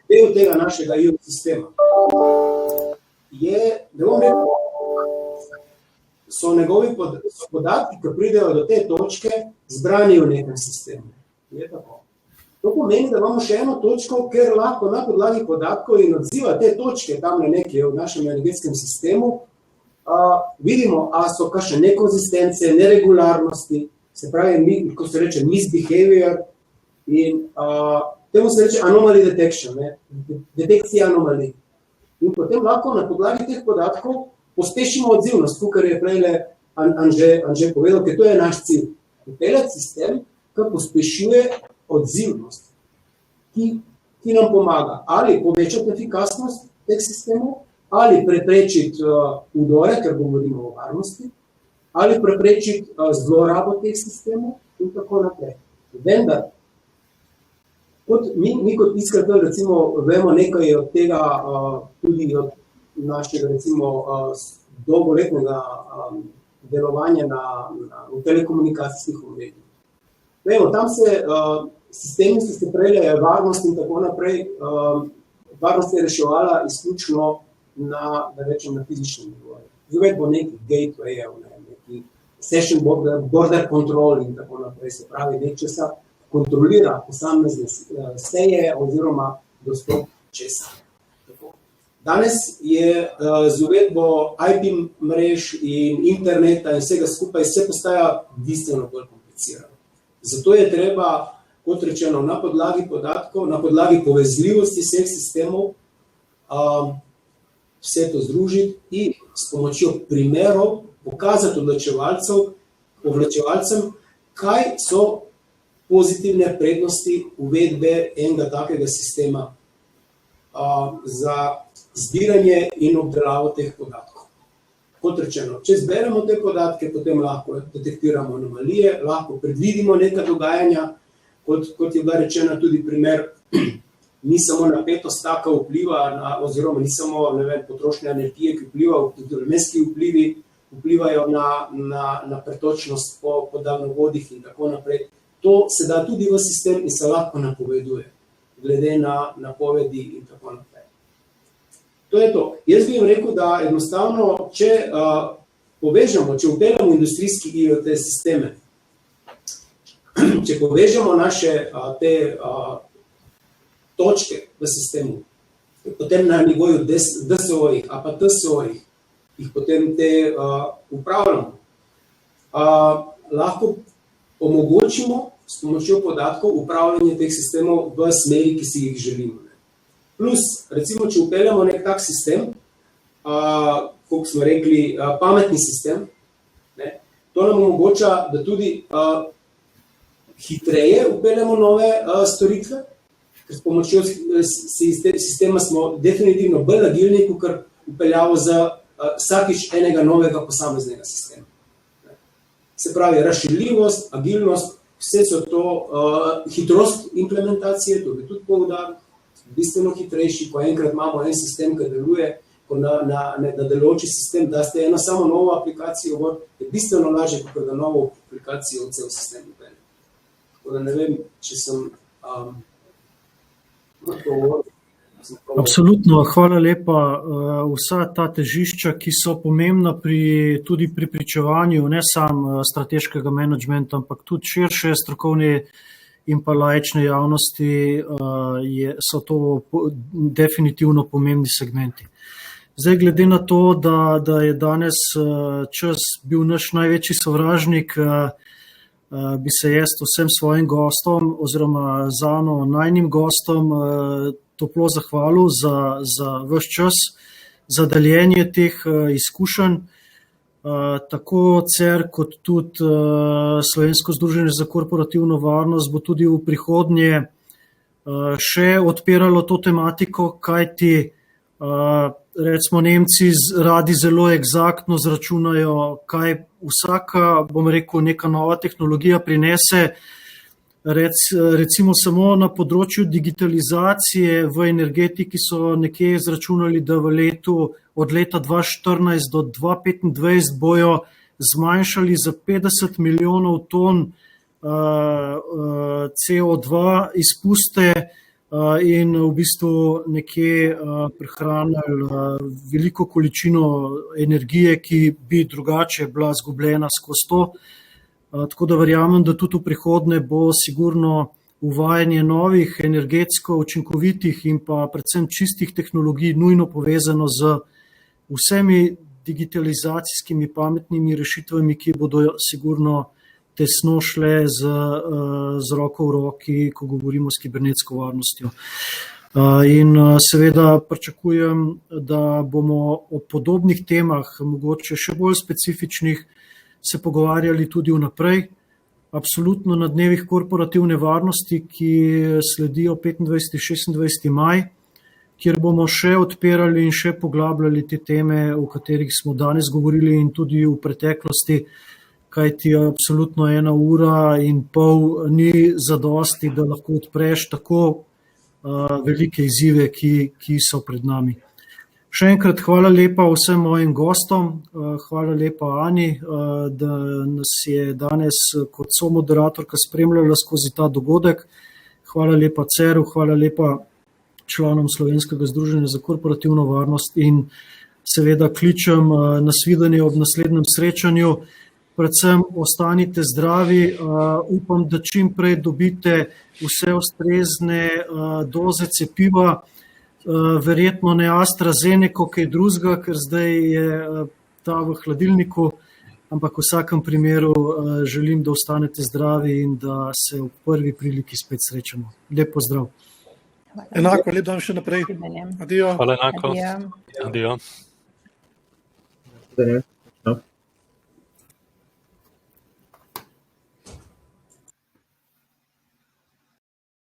del tega našega IoT sistema. Da bom rekel, so njegovi podatki, ki pridejo do te točke, zbrani v nekem sistemu. Je tako. To pomeni, da imamo še eno točko, ker lahko na podlagi podatkov in odziva te točke tam nekje v našem energetskem sistemu, vidimo, a so kakšne nekonsistence, neregularnosti, se pravi, ko se reče misbehavior, in temu se reče anomaly detection, detekcija anomalij. In potem lahko na podlagi teh podatkov pospešimo odzivnost, kar je prej Anže povedal, ker to je naš cilj. Upeljati sistem, ki pospešuje odzivnost, ki nam pomaga ali povečati efikasnost teh sistemov, ali preprečiti udore, ker govorimo o varnosti, ali preprečiti zlorabo teh sistemov in tako naprej. Vendar, mi kot iskatelj, recimo, vemo nekaj od tega tudi od našega, recimo, dolgoletnega delovanja v telekomunikacijskih omrežjih. Vemo, tam sistemi se prejle varnost in tako naprej, varnost je reševala izključno na fizičnem nivoju. Uvedbo nekih gatewayjev, neki session border control in tako naprej, se pravi, nečesa kontrolira posamezne seje oziroma dostop česa. Danes je z uvedbo IP mrež in interneta in vsega skupaj vse postaja bistveno bolj komplicirano. Zato je treba, kot rečeno, na podlagi podatkov, na podlagi povezljivosti vseh sistemov vse to združiti in s pomočjo primerov pokazati odločevalcem, kaj so pozitivne prednosti uvedbe enega takega sistema za zbiranje in obdelavo teh podatkov. Kot rečeno, če zberemo te podatke, potem lahko detektiramo anomalije, lahko predvidimo neka dogajanja, kot je bila rečena tudi primer, ni samo napetost taka vpliva, oziroma ni samo potrošnja energije, ki vpliva, tudi vremenski vplivi vplivajo na pretočnost po daljnovodih in tako naprej. To se da tudi v sistem in se lahko napoveduje, glede na napovedi in tako naprej. To je to. Jaz bi jim rekel, da enostavno, če povežemo, če vpeljamo industrijski IoT sisteme, če povežemo naše te točke v sistemu, potem na nivoju DSO-jih ali pa TSO-jih jih potem te upravljamo. Lahko omogočimo s pomočjo podatkov upravljanje teh sistemov v smeri, ki si jih želimo. Plus, recimo, če upeljamo nek tak sistem, kako smo rekli, pametni sistem, to nam omogoča, da tudi hitreje upeljamo nove storitve, ker s pomočjo sistema smo definitivno bolj agilni, kot upeljavo za vsakič enega novega posameznega sistema. Se pravi, razširljivost, agilnost, vse so to, hitrost implementacije, to bi tudi poudaril, bistveno hitrejši, ko enkrat imamo en sistem, ki deluje, ko na delujoči sistem daste eno samo novo aplikacijo, je bistveno lažje, kot da novo aplikacijo v cel sistem upelje. Tako da ne vem, če sem odgovoril. Absolutno, hvala lepa. Vsa ta težišča, ki so pomembna tudi pri pričevanju, ne samo strateškega menedžmenta, ampak tudi širše strokovne in pa laične javnosti, so to definitivno pomembni segmenti. Zdaj, glede na to, da je danes čas bil naš največji sovražnik, bi se jaz vsem svojim gostom oziroma Zano najnim gostom toplo zahvalil za vaš čas, za deljenje teh izkušenj. Tako CER kot tudi Slovensko združenje za korporativno varnost bo tudi v prihodnje še odpiralo to tematiko, kajti recimo Nemci radi zelo egzaktno zračunajo, kaj vsaka, bom rekel, neka nova tehnologija prinese. Recimo samo na področju digitalizacije v energetiki so nekje izračunali, da od leta 2014 do 2025 bojo zmanjšali za 50 milijonov ton CO2 izpuste in v bistvu nekje prehranili veliko količino energije, ki bi drugače bila izgubljena skozi to. Tako da verjamem, da tudi v prihodnje bo sigurno uvajanje novih energetsko učinkovitih in pa predvsem čistih tehnologij nujno povezano z vsemi digitalizacijskimi pametnimi rešitvami, ki bodo sigurno tesno šle z roko v roki, ko govorimo s kibernetsko varnostjo. In seveda pričakujem, da bomo o podobnih temah, mogoče še bolj specifičnih, se pogovarjali tudi vnaprej. Absolutno na dnevih korporativne varnosti, ki sledijo 25-26. maj, kjer bomo še odpirali in še poglabljali te teme, o katerih smo danes govorili in tudi v preteklosti, kajti absolutno 1,5 ure ni zadosti, da lahko odpreš tako velike izzive, ki so pred nami. Še enkrat hvala lepa vsem mojim gostom, hvala lepa Ani, da nas je danes kot somoderatorka spremljala skozi ta dogodek. Hvala lepa CER-u, hvala lepa članom Slovenskega združenja za korporativno varnost in seveda kličem na svidenje ob naslednjem srečanju. Predvsem ostanite zdravi, upam, da čim prej dobite vse ustrezne doze cepiva, verjetno ne AstraZeneca, kaj drugega, ker zdaj je ta v hladilniku, ampak v vsakem primeru želim, da ostanete zdravi in da se v prvi priliki spet srečamo. Lep pozdrav. Enako, lep dan še naprej. Adijo. Hvala enako. Adijo.